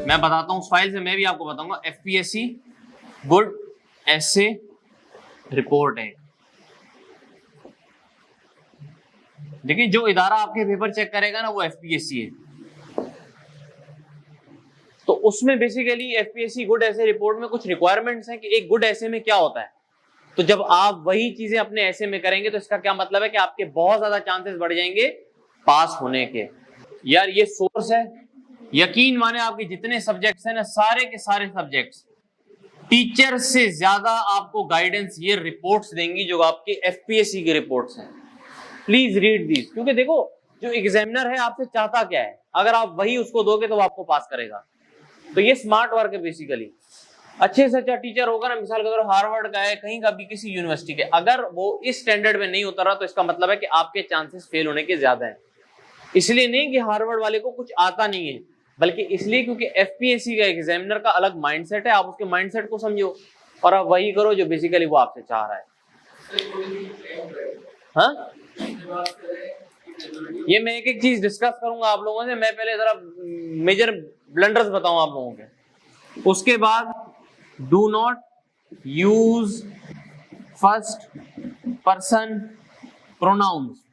मैं बताता हूँ उस फाइल से, मैं भी आपको बताऊंगा। एफपीएससी गुड ऐसे रिपोर्ट है। देखिए जो इदारा आपके पेपर चेक करेगा ना वो एफपीएससी है, तो उसमें बेसिकली एफपीएससी गुड ऐसे रिपोर्ट में कुछ रिक्वायरमेंट्स हैं कि एक गुड ऐसे में क्या होता है। तो जब आप वही चीजें अपने ऐसे में करेंगे तो इसका क्या मतलब है कि आपके बहुत ज्यादा चांसेस बढ़ जाएंगे पास होने के। यार ये सोर्स है, यकीन माने आपके जितने सब्जेक्ट्स हैं ना, सारे के सारे सब्जेक्ट्स टीचर से ज्यादा आपको गाइडेंस ये रिपोर्ट्स देंगी जो आपके एफपीएससी की रिपोर्ट्स हैं। प्लीज रीड दिस, क्योंकि देखो जो एग्जामिनर है आपसे चाहता क्या है, अगर आप वही उसको दोगे तो वो आपको पास करेगा। तो ये स्मार्ट वर्क है बेसिकली। अच्छे से अच्छा टीचर होगा ना, मिसाल के तौर पर हार्वर्ड का है, कहीं का भी किसी यूनिवर्सिटी के, अगर वो इस स्टैंडर्ड में नहीं उतरा तो इसका मतलब है कि आपके चांसेस फेल होने के ज्यादा हैं। इसलिए नहीं कि हार्वर्ड वाले को कुछ आता नहीं है, बल्कि इसलिए क्योंकि एफपीएससी का एग्जामिनर का अलग माइंडसेट है। आप उसके माइंडसेट को समझो और आप वही करो जो बेसिकली वो आपसे चाह रहा है। हाँ, ये मैं एक एक चीज डिस्कस करूंगा आप लोगों से। मैं पहले जरा मेजर ब्लंडर्स बताऊं आप लोगों के, उसके बाद do not use first person pronouns.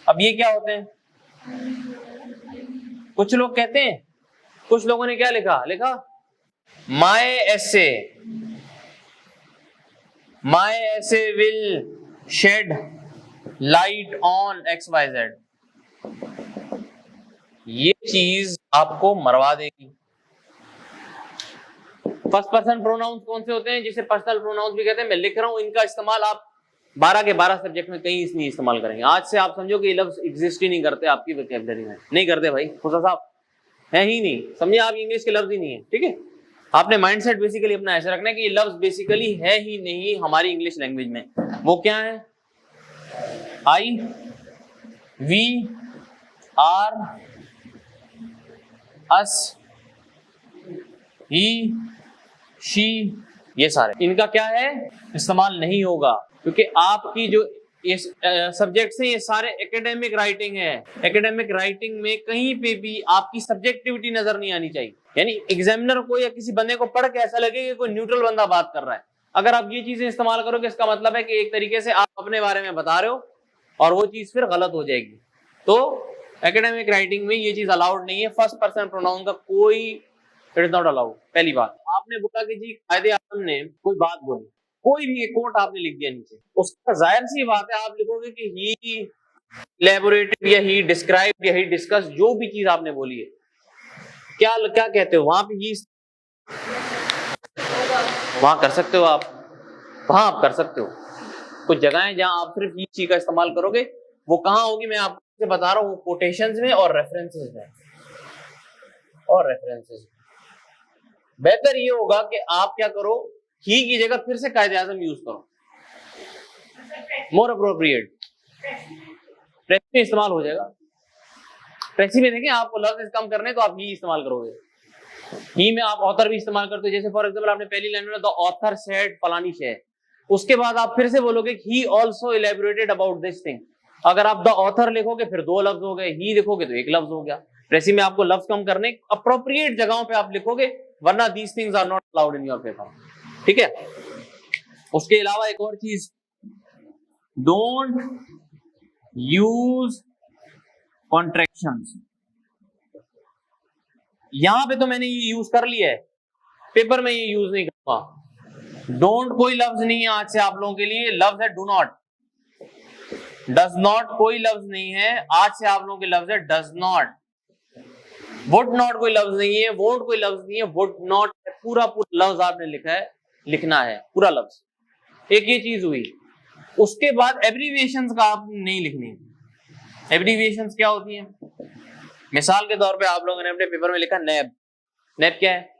अब ये क्या होते हैं? कुछ लोग कहते हैं, कुछ लोगों ने क्या लिखा my essay will shed light on XYZ। ये चीज आपको मरवा देगी। फर्स्ट पर्सन प्रोनाउंस कौन से होते हैं? जिसे पर्सनल प्रोनाउंस भी कहते हैं। मैं लिख रहा हूं, इनका इस्तेमाल आप 12 के 12 सब्जेक्ट में कहीं नहीं इस्तेमाल करेंगे। आज से आप समझो कि ये लफ्ज एग्जिस्ट ही नहीं करते आपकी वोकैबुलरी में, नहीं करते भाई, खुदा साहब है ही नहीं, समझिए आप इंग्लिश के लफ्ज ही नहीं है। ठीक है, आपने माइंडसेट बेसिकली अपना ऐसा रखना है कि ये लफ्ज बेसिकली है ही नहीं हमारी इंग्लिश लैंग्वेज में। वो क्या है? I, we, are, us, he, she, ये सारे इनका क्या है? इस्तेमाल नहीं होगा, क्योंकि आपकी जो ये सब्जेक्ट्स हैं ये सारे एकेडमिक राइटिंग है। एकेडमिक राइटिंग में कहीं पे भी आपकी सब्जेक्टिविटी नजर नहीं आनी चाहिए। यानी एग्जामिनर को या किसी बंदे को पढ़ के ऐसा लगे कि कोई न्यूट्रल बंदा बात कर रहा है। अगर आप ये चीजें इस्तेमाल करोगे इसका मतलब है कि एक तरीके से आप अपने बारे में बता रहे हो और वो चीज फिर गलत हो जाएगी। तो एकेडमिक राइटिंग में ये चीज अलाउड नहीं है। फर्स्ट पर्सन प्रोनाउन का कोई, इट इज नॉट अलाउड। पहली बात, आपने बोला कि जी कायदे आज़म ने कोई बात बोली, कोई भी एक कोट आपने लिख दिया नीचे, उसका जाहिर सी बात है आप लिखोगे कि ही इलैबोरेटेड या ही डिस्क्राइब्ड या ही डिस्कस, जो भी चीज आपने बोली है। क्या क्या कहते हो वहां पे? ही वहां कर सकते हो आप, वहां आप कर सकते हो। कुछ जगहें जहां आप सिर्फ ही चीज का इस्तेमाल करोगे, वो कहां होगी मैं आपको बता रहा हूँ, कोटेशंस में और रेफरेंसेस में। और रेफरेंसेस बेहतर ये होगा कि आप क्या करो, ही की जगह फिर से कायदे आज़म यूज करो, मोर अप्रोप्रिएट। प्रेसी में इस्तेमाल हो जाएगा। प्रेसी में देखें आपको लफ्ज कम करने तो आप ही इस्तेमाल करोगे। ही में आप ऑथर भी इस्तेमाल करते हो। जैसे फॉर एग्जांपल आपने पहली लाइन में द ऑथर सेड फलानी शे, उसके बाद आप फिर से बोलोगे he also elaborated about this thing. अगर आप द ऑथर लिखोगे फिर 2 लफ्ज हो गए, ही लिखोगे तो 1 लफ्ज हो गया। प्रेसी में आपको लफ्ज कम करने अप्रोप्रिएट जगहों पे आप लिखोगे, वरना these things are not allowed in your paper. ठीक है, उसके अलावा एक और चीज, डोंट यूज कॉन्ट्रैक्शंस। यहां पे तो मैंने ये यूज कर लिया है, पेपर में ये यूज नहीं करूंगा। डोंट कोई लफ्ज नहीं है आज से आप लोगों के लिए, लफ्ज है डू नॉट। डज नॉट कोई लफ्ज नहीं है आज से आप लोगों के लफ्ज है डज नॉट। वुड नॉट कोई लफ्ज नहीं है, वोंट कोई लफ्ज नहीं है, वुड नॉट पूरा पूरा लफ्ज आपने लिखा है, लिखना है पूरा लफ्ज। एक ये चीज हुई। उसके बाद एब्रीविएशंस का आप नहीं लिखनी। एब्रीविएशंस क्या होती हैं? मिसाल के तौर पे आप लोगों ने अपने पेपर में लिखा नैब। नैब क्या है?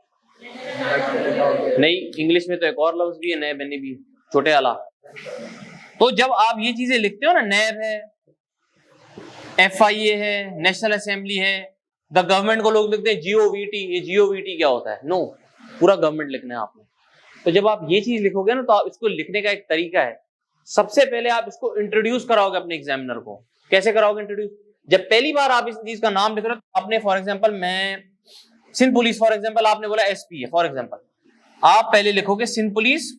नहीं, इंग्लिश में तो एक और लफ्ज भी है नैब, यानी भी छोटे वाला। तो जब आप ये चीजें लिखते हो ना, नैब है, FIA है, नेशनल असेंबली है, द गवर्नमेंट को लोग लिखते हैं GOVT। ये GOVT क्या होता है? नो, पूरा गवर्नमेंट लिखना है आपने। तो जब आप ये चीज लिखोगे ना, तो आप इसको लिखने का एक तरीका है। सबसे पहले आप इसको इंट्रोड्यूस कराओगे अपने एग्जामिनर को। कैसे कराओगे इंट्रोड्यूस? जब पहली बार आप इस चीज का नाम लिख रहे हो तो आपने फॉर एग्जांपल मैं सिंध पुलिस फॉर एग्जांपल आपने बोला एसपी है फॉर एग्जांपल, आप पहले लिखोगे सिंध पुलिस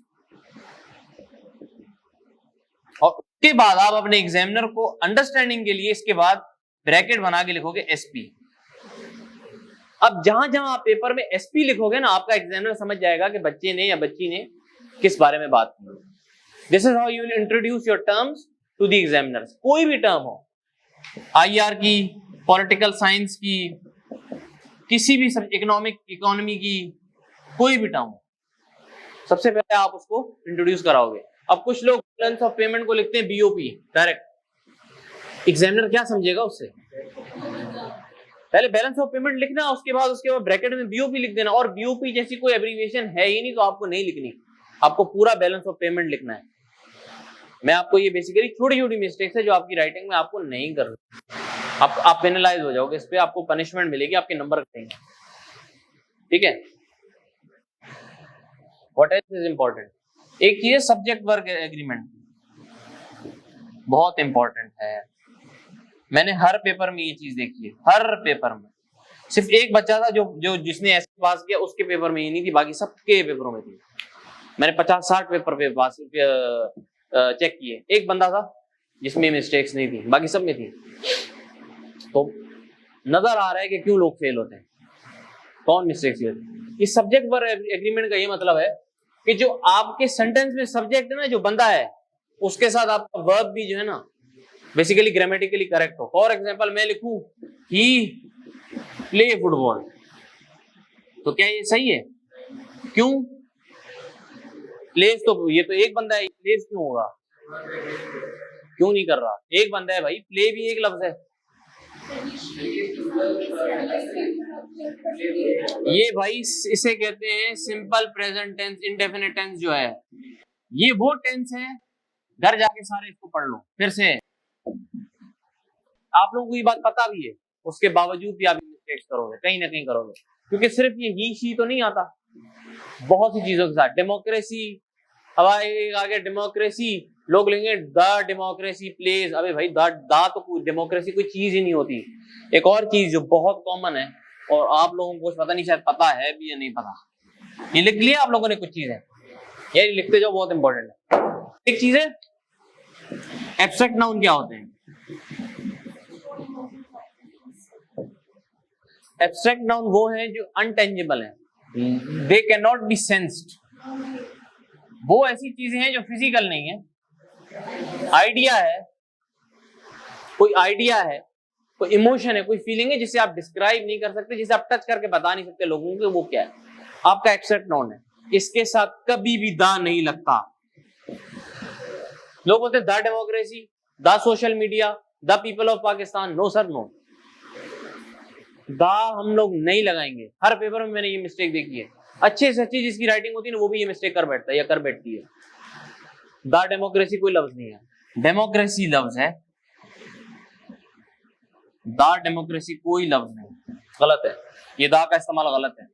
और उसके बाद आप अपने एग्जामिनर को अंडरस्टैंडिंग के लिए इसके बाद ब्रैकेट बना के लिखोगे एसपी। अब जहां जहां आप पेपर में एसपी लिखोगे ना, आपका एग्जामिनर समझ जाएगा कि बच्चे ने या बच्ची ने किस बारे में बात की। This is how you will introduce your terms to the examiners. कोई भी टर्म हो, आईआर की, पॉलिटिकल साइंस की, किसी भी इकोनॉमी की, कोई भी टर्म हो, सबसे पहले आप उसको इंट्रोड्यूस कराओगे। अब कुछ लोग बैलेंस ऑफ पेमेंट को लिखते हैं बीओपी डायरेक्ट, एग्जामिनर क्या समझेगा उससे? पहले बैलेंस ऑफ पेमेंट लिखना, उसके बाद ब्रैकेट में बीओपी लिख देना। और बीओपी जैसी कोई एब्रीविएशन है ही नहीं, तो आपको नहीं लिखनी, आपको पूरा बैलेंस ऑफ पेमेंट लिखना है। मैं आपको ये बेसिकली छोटी छोटी मिस्टेक्स है जो आपकी राइटिंग में आपको नहीं करनी, आप पेनलाइज हो जाओगे, इस पे आपको पनिशमेंट मिलेगी, आपके नंबर कटेंगे, ठीक है। What else is important? एक चीज है सब्जेक्ट वर्क एग्रीमेंट, बहुत इंपॉर्टेंट है। मैंने हर पेपर में ये चीज देखी है, हर पेपर में। सिर्फ एक बच्चा था जो जिसने ऐसे पास किया, उसके पेपर में ये नहीं थी, बाकी सबके पेपरों में थी। मैंने 50-60 पेपर पे पास चेक किए, एक बंदा था जिसमें मिस्टेक्स नहीं थी, बाकी सब में थी। तो नजर आ रहा है कि क्यों लोग फेल होते हैं, कौन मिस्टेक्स होते हैं। इस सब्जेक्ट वर्क एग्रीमेंट का ये मतलब है कि जो आपके सेंटेंस में सब्जेक्ट है ना, जो बंदा है, उसके साथ आपका वर्ब भी जो है ना बेसिकली ग्रामेटिकली करेक्ट हो। फॉर एग्जांपल मैं लिखूं ही प्ले फुटबॉल, तो क्या ये सही है? क्यों? प्लेस तो ये तो एक बंदा है, प्लेस क्यों होगा? क्यों नहीं कर रहा? एक बंदा है भाई, प्ले भी एक लफ्ज है। ये भाई इसे कहते हैं simple present tense, indefinite tense जो है, ये वो टेंस है। घर जाके सारे इसको पढ़ लो फिर से। आप लोगों को ये बात पता भी है, उसके बावजूद भी आप मिस्टेक्स करोगे, कहीं ना कहीं करोगे, क्योंकि सिर्फ ये ही शी तो नहीं आता, बहुत सी चीजों के साथ। डेमोक्रेसी, हवाई आगे डेमोक्रेसी, लोग लेंगे द डेमोक्रेसी प्लेज। अबे भाई द तो डेमोक्रेसी कोई चीज ही नहीं होती। एक और चीज जो बहुत कॉमन है और आप लोगों को पता नहीं, शायद पता है भी या नहीं पता, ये लिख लिया आप लोगों ने कुछ चीजें, ये लिखते जाओ, बहुत इंपॉर्टेंट है। एक चीज है एब्स्ट्रैक्ट नाउन क्या होते हैं? एब्स्ट्रैक्ट नाउन वो हैं जो अनटेंजिबल हैं, they can not be sensed. वो ऐसी चीजें हैं जो फिजिकल नहीं है, आइडिया है, कोई आइडिया है, कोई इमोशन है, कोई फीलिंग है जिसे आप डिस्क्राइब नहीं कर सकते, जिसे आप टच करके बता नहीं सकते लोगों को, वो क्या है? आपका एब्स्ट्रैक्ट नाउन है। इसके साथ कभी भी दा नहीं लगता। लोग बोलते हैं the democracy, the social media, the people of Pakistan. No sir, no, दा हम लोग नहीं लगाएंगे। हर पेपर में मैंने ये मिस्टेक देखी है, अच्छे से अच्छी जिसकी राइटिंग होती है ना, वो भी ये मिस्टेक कर बैठता है या कर बैठती है। द डेमोक्रेसी कोई लफ्ज नहीं है, डेमोक्रेसी लफ्ज है, द डेमोक्रेसी कोई लफ्ज नहीं, गलत है, ये दा का इस्तेमाल गलत है।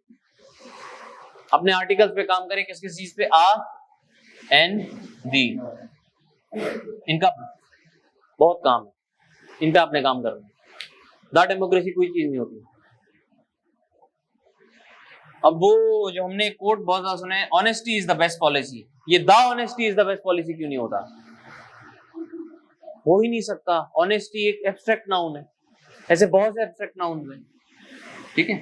अपने आर्टिकल्स पे काम करें, किस किस चीज पे? आ एन दी, इनका बहुत काम है, इन पे आपने काम करना है। द डेमोक्रेसी कोई चीज नहीं होती। अब वो जो हमने कोट बहुत ज्यादा सुना है, honesty is the best policy, ये the honesty is the best policy क्यों नहीं होता? हो ही नहीं सकता। ऑनेस्टी एक एब्स्ट्रैक्ट नाउन है, ऐसे बहुत से एब्स्ट्रैक्ट नाउन हैं, ठीक है,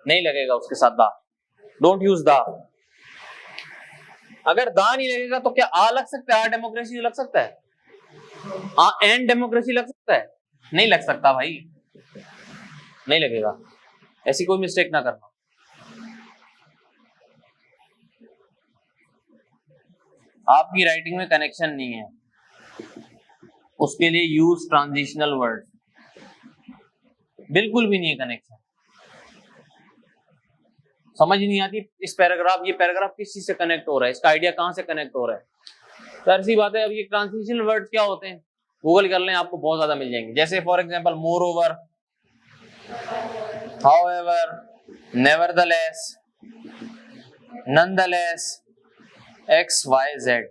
नहीं लगेगा उसके साथ दा, डोंट यूज दा। अगर दा नहीं लगेगा तो क्या आ लग सकता है? आ डेमोक्रेसी लग सकता है? आ एंड डेमोक्रेसी लग सकता है? नहीं लग सकता भाई, नहीं लगेगा। ऐसी कोई मिस्टेक ना करना। आपकी राइटिंग में कनेक्शन नहीं है, उसके लिए यूज ट्रांजिशनल वर्ड, बिल्कुल भी नहीं है कनेक्शन। समझ नहीं आती इस पैराग्राफ, ये पैराग्राफ किस चीज से कनेक्ट हो रहा है, इसका आइडिया कहां से कनेक्ट हो रहा है। तो ऐसी बात है। अब ये ट्रांजिशनल वर्ड्स क्या होते हैं, गूगल कर लें, आपको बहुत ज्यादा मिल जाएंगे। जैसे for example moreover, however, nevertheless, nonetheless, X Y Z,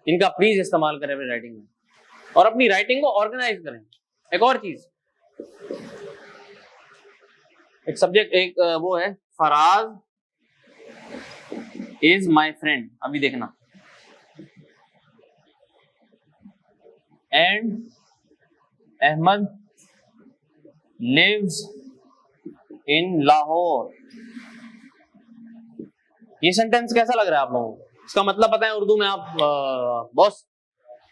इनका प्लीज इस्तेमाल करें अपनी राइटिंग में और अपनी राइटिंग को ऑर्गेनाइज करें। एक और चीज, एक सब्जेक्ट, एक वो है, फराज इज माई फ्रेंड, अभी देखना, and Ahmad lives in Lahore. ये सेंटेंस कैसा लग रहा है आप लोगों को? इसका मतलब पता है उर्दू में आप बॉस,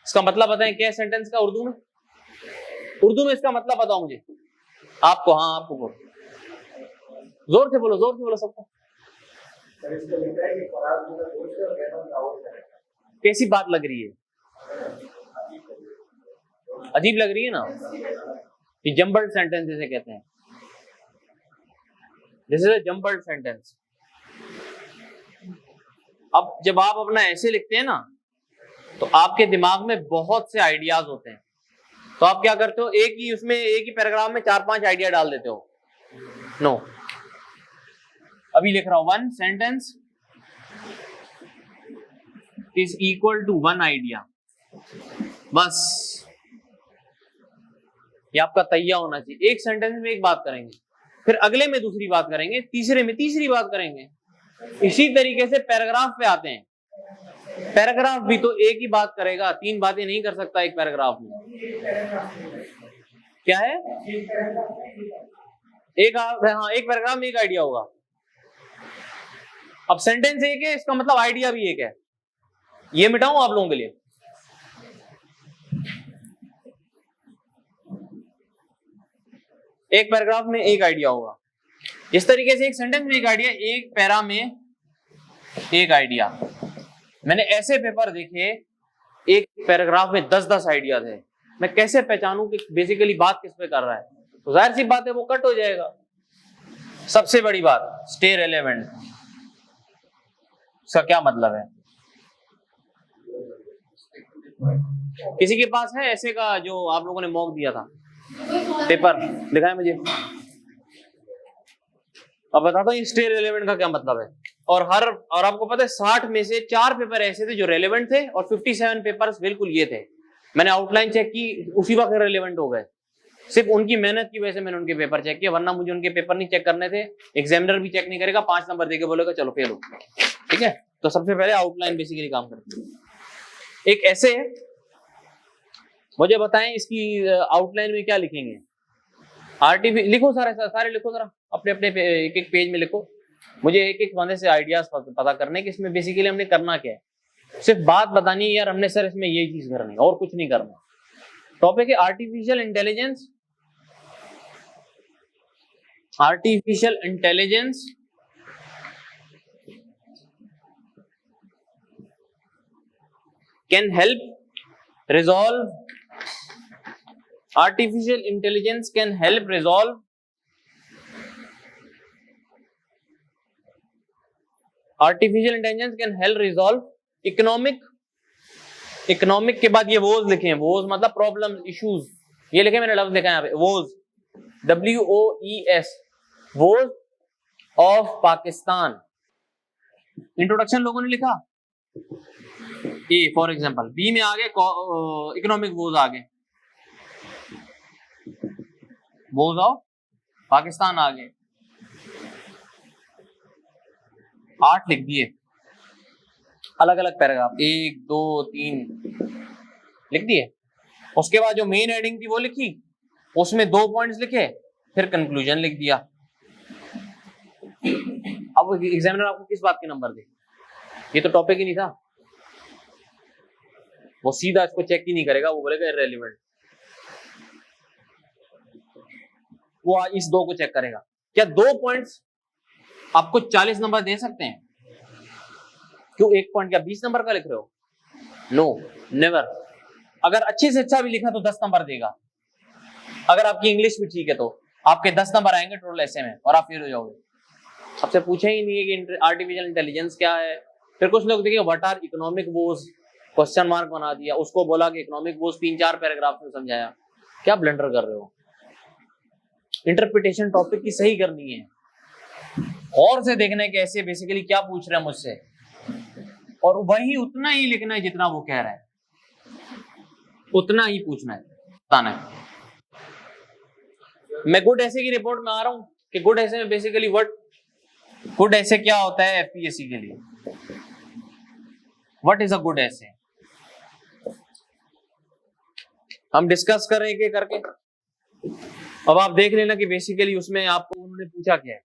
इसका मतलब पता है क्या सेंटेंस का उर्दू में? उर्दू में इसका मतलब बताओ मुझे, आपको। हाँ आपको बोलो, जोर से बोलो, जोर से बोलो सबको। कैसी बात लग रही है? अजीब लग रही है ना? ये जम्बल्ड सेंटेंस जैसे कहते हैं, this is a jumbled sentence. अब जब आप अपना ऐसे लिखते हैं ना, तो आपके दिमाग में बहुत से आइडियाज होते हैं, तो आप क्या करते हो, एक ही पैराग्राफ में 4-5 आइडिया डाल देते हो। नो, अभी लिख रहा हूं, one sentence is equal to one idea, बस ये आपका तैयार होना चाहिए। एक सेंटेंस में एक बात करेंगे, फिर अगले में दूसरी बात करेंगे, तीसरे में तीसरी बात करेंगे। इसी तरीके से पैराग्राफ पे आते हैं। पैराग्राफ भी तो एक ही बात करेगा, 3 बातें नहीं कर सकता एक पैराग्राफ में। क्या है? एक पैराग्राफ में एक आइडिया होगा। अब सेंटेंस एक है, इसका मतलब आइडिया भी एक है। ये मिटाऊं आप लोगों के लिए? एक पैराग्राफ में एक आइडिया होगा, इस तरीके से एक सेंटेंस में एक आइडिया, एक पैरा में एक आइडिया। मैंने ऐसे पेपर देखे, एक पैराग्राफ में 10-10 आइडिया थे। मैं कैसे पहचानूं कि बेसिकली बात किस पे कर रहा है? तो जाहिर सी बात है वो कट हो जाएगा। सबसे बड़ी बात, स्टे रेलेवेंट। इसका क्या मतलब है? किसी के पास है ऐसे का जो आप लोगों ने मॉक दिया था पेपर, दिखाएं मुझे। अब बताता हूँ स्टे रेलेवेंट का क्या मतलब है। और आपको पता है 60 में से 4 पेपर ऐसे थे जो रेलेवेंट थे, और 57 पेपर्स बिल्कुल ये थे, मैंने आउटलाइन चेक की, उसी वक्त रेलेवेंट हो गए। सिर्फ उनकी मेहनत की वजह से मैंने उनके पेपर चेक किए, वरना मुझे उनके पेपर नहीं चेक करने थे। एग्जामिनर भी चेक नहीं करेगा, 5 नंबर देके बोलेगा चलो फेल हो। ठीक है, तो सबसे पहले आउटलाइन बेसिकली काम करती है। एक ऐसे, मुझे बताएं इसकी आउटलाइन में क्या लिखेंगे? लिखो सारे लिखो, जरा अपने अपने एक एक पेज में लिखो। मुझे एक एक बंदे से आइडियाज पता करने कि इसमें बेसिकली हमने करना क्या है। सिर्फ बात बतानी है यार, हमने सर इसमें ये चीज करनी है और कुछ नहीं करना। टॉपिक है artificial intelligence. Artificial intelligence can help resolve, artificial intelligence can help resolve economic के बाद ये वोज लिखे हैं, वोज मतलब प्रॉब्लम, इश्यूज। ये लिखे, मैंने लफ्ज लिखा है यहाँ पे, woes, WOES, woes of Pakistan. Introduction लोगों ने लिखा ए फॉर एग्जांपल, बी में आगे इकोनॉमिक वोज आगे, वोज ऑफ पाकिस्तान आ गए, 8 लिख दिए, अलग अलग पैराग्राफ, 1 2 3 लिख दिए। उसके बाद जो मेन हेडिंग थी वो लिखी, उसमें 2 पॉइंट्स लिखे, फिर कंक्लूजन लिख दिया। अब एग्जामिनर आपको किस बात के नंबर दे? ये तो टॉपिक ही नहीं था, वो सीधा इसको चेक ही नहीं करेगा, वो बोलेगा इररिलेवेंट। वो इस 2 को चेक करेगा। क्या 2 पॉइंट्स आपको 40 नंबर दे सकते हैं? क्यों 1 पॉइंट क्या 20 नंबर का लिख रहे हो? No, never. अगर अच्छे से अच्छा भी लिखा तो 10 नंबर देगा। अगर आपकी इंग्लिश भी ठीक है तो आपके 10 नंबर आएंगे टोटल ऐसे में, और आप फेल हो जाओगे। आपसे पूछा ही नहीं है कि आर्टिफिशियल इंटेलिजेंस क्या है। फिर कुछ लोग देखिए what are economic woes, question mark बना दिया, उसको बोला कि इकोनॉमिक वोज 3-4 पैराग्राफ में समझाया। क्या ब्लंडर कर रहे हो? इंटरप्रिटेशन टॉपिक की सही करनी है, और से देखना है कि ऐसे बेसिकली क्या पूछ रहे हैं मुझसे, और वही उतना ही लिखना है जितना वो कह रहा है, उतना ही पूछना है, बताना है। मैं गुड ऐसे की रिपोर्ट में आ रहा हूं कि गुड ऐसे में बेसिकली व्हाट गुड ऐसे क्या होता है एफपीएससी के लिए, व्हाट इज अ गुड ऐसे, हम डिस्कस कर रहे हैं करके। अब आप देख लेना कि बेसिकली उसमें आपको उन्होंने पूछा क्या है,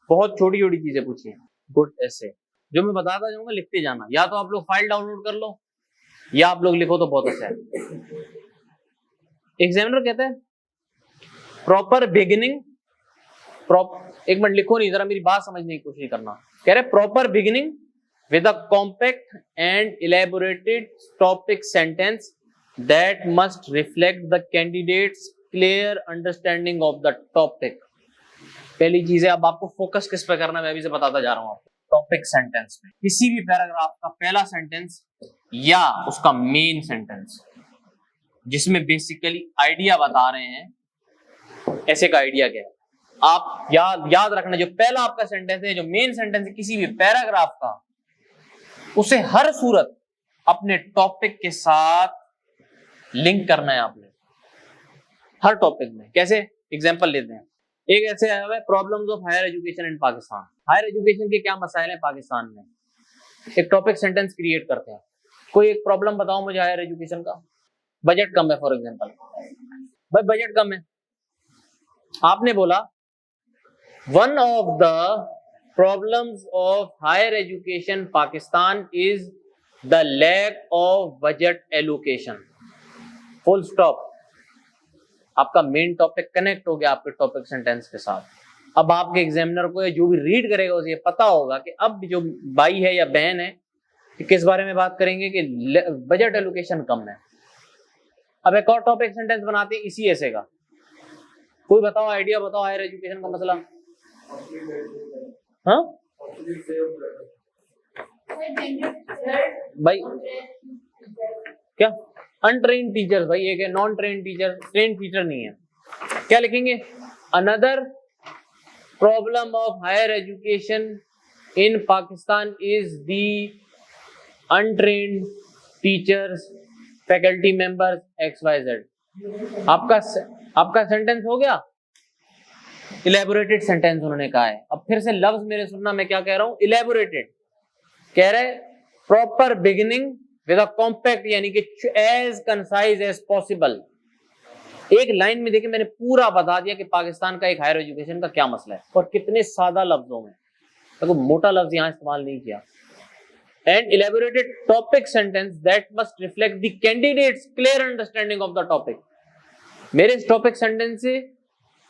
बहुत छोटी छोटी चीजें पूछी है गुड ऐसे, जो मैं बताता जाऊंगा लिखते जाना, या तो आप लोग फाइल डाउनलोड कर लो या आप लोग लिखो तो बहुत अच्छा है। एग्जामिनर कहता है प्रॉपर बिगिनिंग, एक मिनट लिखो नहीं, जरा मेरी बात समझने की कोशिश करना। कह रहे proper beginning with a compact and elaborated topic sentence that must reflect the candidates clear understanding of the topic. पहली चीज है, अब आपको फोकस किस पे करना है मैं अभी से बताता जा रहा हूं आपको। टॉपिक सेंटेंस में किसी भी पैराग्राफ का पहला सेंटेंस या उसका मेन सेंटेंस जिसमें बेसिकली आइडिया बता रहे हैं, ऐसे का आइडिया क्या है आप याद रखना। जो पहला आपका सेंटेंस है, जो मेन सेंटेंस है किसी भी पैराग्राफ का, उसे हर सूरत अपने टॉपिक के साथ लिंक करना है आपने, हर टॉपिक में। कैसे? एग्जांपल लेते हैं, एक ऐसे आया हुआ है problems of higher education in Pakistan. Higher education के क्या मसाइल हैं पाकिस्तान में, एक टॉपिक सेंटेंस क्रिएट करते हैं। कोई एक प्रॉब्लम बताओ मुझे हायर एजुकेशन का। बजट कम है फॉर एग्जांपल, भाई बजट कम है, आपने बोला one of the problems of higher education Pakistan is the lack of budget allocation, full stop. आपका मेन टॉपिक कनेक्ट हो गया आपके टॉपिक सेंटेंस के साथ। अब आपके एग्जामिनर को जो भी रीड करेगा उसे ये पता होगा कि अब जो भाई है या बहन है कि किस बारे में बात करेंगे, कि बजट एलोकेशन कम है। अब एक और टॉपिक सेंटेंस बनाते हैं इसी ऐसे का। कोई बताओ, आइडिया बताओ हायर एजुकेशन का मसला। हाँ भाई क्या अनट्रेन्ड टीचर्स, भाई एक है non trained teacher, trained teacher नहीं है। क्या लिखेंगे? Another problem of higher education in Pakistan is the untrained teachers faculty members XYZ। आपका सेंटेंस हो गया, इलेबोरेटेड सेंटेंस उन्होंने कहा है। अब फिर से लफ्ज मेरे सुनना, मैं क्या कह रहा हूं, इलेबोरेटेड। कह रहे proper beginning with a compact, यानी कि एज कंसाइज एज पॉसिबल। एक लाइन में देखिए मैंने पूरा बता दिया कि पाकिस्तान का एक हायर एजुकेशन का क्या मसला है, और कितने सादा लफ्जों में, तो मोटा लफ्ज यहां इस्तेमाल नहीं किया। And elaborated topic sentence that must reflect the candidates clear understanding of the topic. मेरे इस टॉपिक सेंटेंस से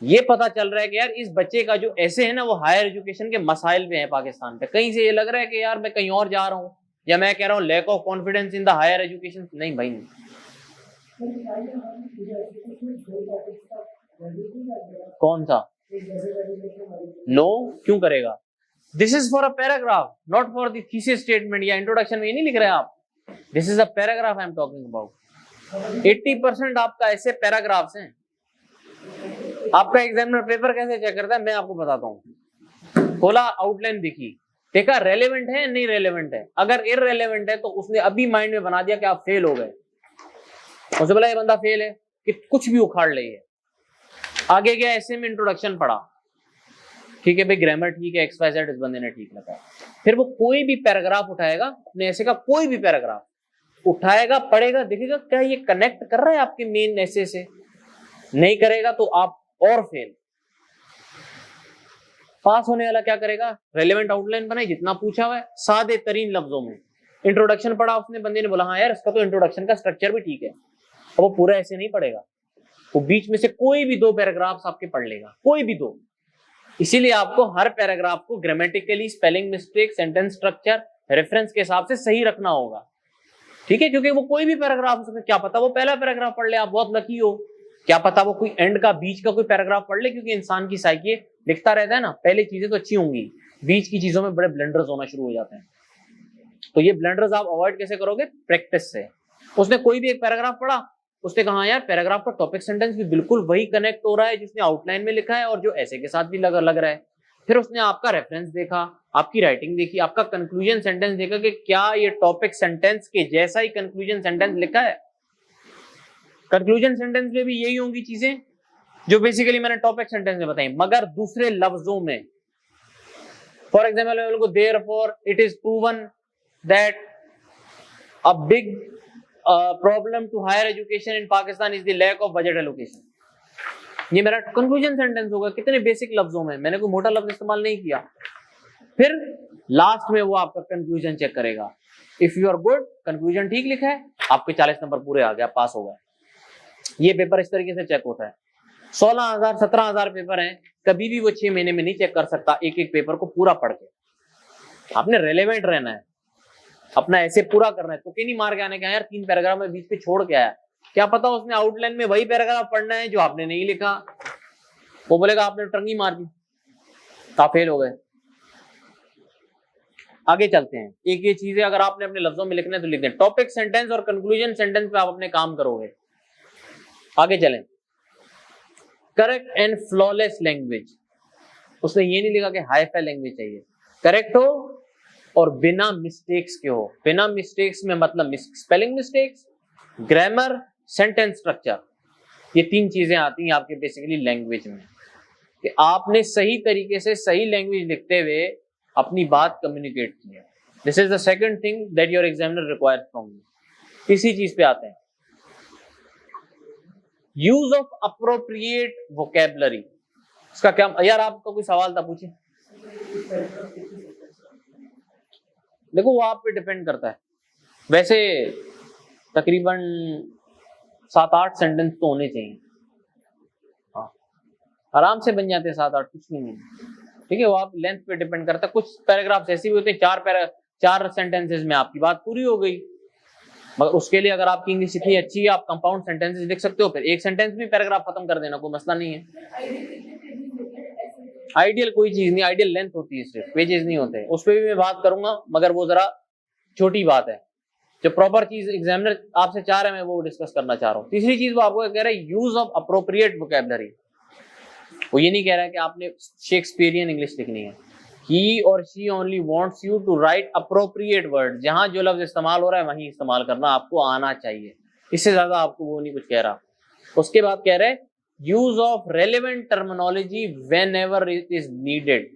ये पता चल रहा है कि यार इस बच्चे का जो ऐसे है ना, वो हायर एजुकेशन के मसाइल पे है पाकिस्तान पे। कहीं से ये लग रहा है कि यार मैं कहीं और जा रहा हूं, या मैं कह रहा हूं lack of confidence in the higher education. नहीं भाई नहीं। कौन सा? नो, क्यों करेगा? This is for a paragraph, not for the thesis statement या इंट्रोडक्शन में ये नहीं लिख रहे आप। This is a paragraph I am talking about. 80% आपका ऐसे पैराग्राफ्स हैं। आपका एग्जामिनर पेपर कैसे चेक करता है मैं आपको बताता हूँ। खोला, आउटलाइन देखी, देखा रेलेवेंट है नहीं रेलेवेंट है। अगर इररेलेवेंट है तो उसने अभी माइंड में बना दिया कि आप फेल हो गए। उसे बोला ये बंदा फेल है कि कुछ भी उखाड़ ले। आगे गया, ऐसे में इंट्रोडक्शन पढ़ा, ठीक है भाई ग्रामर ठीक है, XYZ इस बंदे ने ठीक लगा। फिर वो कोई भी पैराग्राफ उठाएगा, अपने ऐसे का कोई भी पैराग्राफ उठाएगा, पढ़ेगा, देखेगा क्या ये कनेक्ट कर रहा है आपके मेन ऐसे से। नहीं करेगा तो आप और फेल। पास होने वाला क्या करेगा? रेलेवेंट आउटलाइन बनाई, जितना पूछा हुआ है सादे तरीन लफ्जों में। इंट्रोडक्शन पढ़ा उसने, बंदे ने बोला हाँ यार इसका तो इंट्रोडक्शन का स्ट्रक्चर भी ठीक है। अब वो पूरा ऐसे नहीं पढ़ेगा, वो बीच में से कोई भी 2 पैराग्राफ्स आपके पढ़ लेगा, कोई भी 2। इसीलिए आपको हर पैराग्राफ को grammatically, spelling mistake, sentence structure, reference के हिसाब से सही रखना होगा, ठीक है? क्योंकि वो कोई भी पैराग्राफ हो सकता है, क्या पता वो पहला पैराग्राफ पढ़ ले, आप बहुत लकी हो। क्या पता वो कोई एंड का, बीच का कोई पैराग्राफ पढ़ ले, क्योंकि इंसान की साइकी लिखता रहता है ना, पहले चीजें तो अच्छी होंगी, बीच की चीजों में बड़े ब्लंडर्स होना शुरू हो जाते हैं। तो ये ब्लंडर्स आप अवॉइड कैसे करोगे? प्रैक्टिस से। उसने कोई भी एक पैराग्राफ पढ़ा, उसने कहा यार पैराग्राफ का टॉपिक सेंटेंस भी बिल्कुल वही कनेक्ट हो रहा है जिसने आउटलाइन में लिखा है और जो ऐसे के साथ भी लग रहा है। फिर उसने आपका रेफरेंस देखा, आपकी राइटिंग देखी, आपका कंक्लूजन सेंटेंस देखा कि क्या ये टॉपिक सेंटेंस के जैसा ही कंक्लूजन सेंटेंस लिखा है। कंक्लूजन सेंटेंस में भी यही होंगी चीजें जो बेसिकली मैंने टॉपिक सेंटेंस में बताई, मगर दूसरे लफ्जों में। फॉर एग्जाम्पल को therefore it is proven that a big problem to higher education in Pakistan is the lack of budget allocation. ये मेरा कंक्लूजन सेंटेंस होगा, कितने बेसिक लफ्जों में, मैंने कोई मोटा लफ्ज इस्तेमाल नहीं किया। फिर लास्ट में वो आपका कंक्लूजन चेक करेगा, if you are good, conclusion ठीक लिखा है, आपके 40 नंबर पूरे आ गए, आप पास हो गए। ये पेपर इस तरीके से चेक होता है। 16,000 17,000 पेपर हैं, कभी भी वो 6 महीने में नहीं चेक कर सकता एक एक पेपर को पूरा पढ़ के। आपने रेलेवेंट रहना है, अपना ऐसे पूरा करना है, तो नहीं मार के आने का यार 3 पैराग्राफ में बीच पे छोड़ के आया, क्या पता उसने आउटलाइन में वही पैराग्राफ पढ़ना है जो आपने नहीं लिखा, वो बोलेगा आपने टंगी मार दी, तो आप फेल हो गए। आगे चलते हैं, एक ये चीजें अगर आपने अपने लफ्जों में लिखना है तो लिख दें। टॉपिक सेंटेंस और कंक्लूजन सेंटेंस पे आप अपने काम करोगे। आगे चलें, करेक्ट एंड फ्लॉलेस लैंग्वेज। उसने ये नहीं लिखा कि हाई फाई लैंग्वेज चाहिए, करेक्ट हो और बिना मिस्टेक्स के हो। बिना मिस्टेक्स में मतलब spelling mistakes, grammar, sentence structure, ये 3 चीजें आती हैं आपके बेसिकली लैंग्वेज में, कि आपने सही तरीके से सही लैंग्वेज लिखते हुए अपनी बात कम्युनिकेट की है। This is the second thing that your examiner requires from you. इसी चीज पे आते हैं, यूज ऑफ अप्रोप्रिएट वोकैबुलरी। इसका क्या यार, आपका कोई सवाल था पूछिए। देखो वो आप पे डिपेंड करता है, वैसे तकरीबन 7-8 सेंटेंस तो होने चाहिए, हाँ आराम से बन जाते हैं 7-8, कुछ नहीं, ठीक है। वो आप लेंथ पे डिपेंड करता है, कुछ पैराग्राफ्स ऐसे भी होते हैं 4 सेंटेंसेस में आपकी बात पूरी हो गई, मगर उसके लिए अगर आपकी इंग्लिश इतनी अच्छी है आप कंपाउंड सेंटेंसेस लिख सकते हो, फिर एक सेंटेंस में पैराग्राफ खत्म कर देना, कोई मसला नहीं है। आइडियल कोई चीज नहीं, आइडियल लेंथ होती है, सिर्फ पेजेस नहीं होते, उस पर भी मैं बात करूंगा, मगर वो जरा छोटी बात है। जो प्रॉपर चीज एग्जामिनर आपसे चाह रहे हैं मैं वो डिस्कस करना चाह रहा हूँ। तीसरी चीज वो आपको कह रहा है, यूज ऑफ अप्रोप्रिएट वोकैबुलरी। वो ये नहीं कह रहा है कि आपने शेक्सपियरियन इंग्लिश लिखनी है, he or she only wants you to write appropriate word। जहां जो लफ्ज इस्तेमाल हो रहा है वहीं इस्तेमाल करना आपको आना चाहिए, इससे ज्यादा आपको वो नहीं कुछ कह रहा। उसके बाद कह रहे हैं use of relevant terminology when ever it is needed.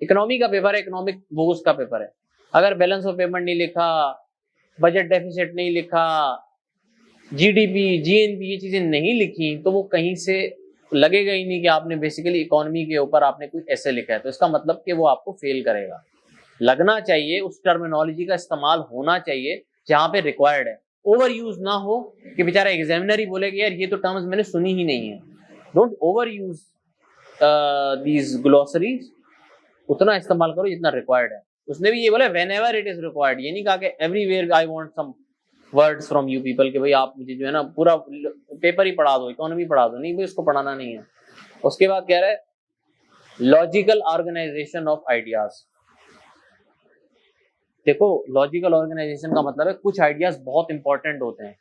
Economy का पेपर है, इकोनॉमिक बोर्ड का पेपर है, अगर बैलेंस ऑफ पेमेंट नहीं लिखा, बजट डेफिसिट नहीं लिखा, जीडीपी जीएनपी ये चीजें नहीं लिखी, तो वो कहीं से लगेगा ही नहीं कि आपने बेसिकली इकोनॉमी के ऊपर आपने कुछ ऐसे लिखा है, तो इसका मतलब कि वो आपको फेल करेगा। लगना चाहिए, उस टर्मिनोलॉजी का इस्तेमाल होना चाहिए जहां पे रिक्वायर्ड है, ओवर यूज ना हो कि बेचारा एग्जामिनर ही बोले कि यार ये तो टर्म्स मैंने सुनी ही नहीं है। डोंट ओवर यूज दीज ग्लोसरीज, उतना इस्तेमाल करो जितना रिक्वायर्ड है। उसने भी ये बोला whenever it is required, ये नहीं कहा कि everywhere I want some words from you people, कि भाई आप मुझे जो है ना पूरा पेपर ही पढ़ा दो, इकोनॉमी पढ़ा दो, नहीं भाई उसको पढ़ाना नहीं है। उसके बाद कह रहा है लॉजिकल ऑर्गेनाइजेशन ऑफ आइडियाज। देखो लॉजिकल ऑर्गेनाइजेशन का मतलब है कुछ आइडियाज बहुत इंपॉर्टेंट होते हैं।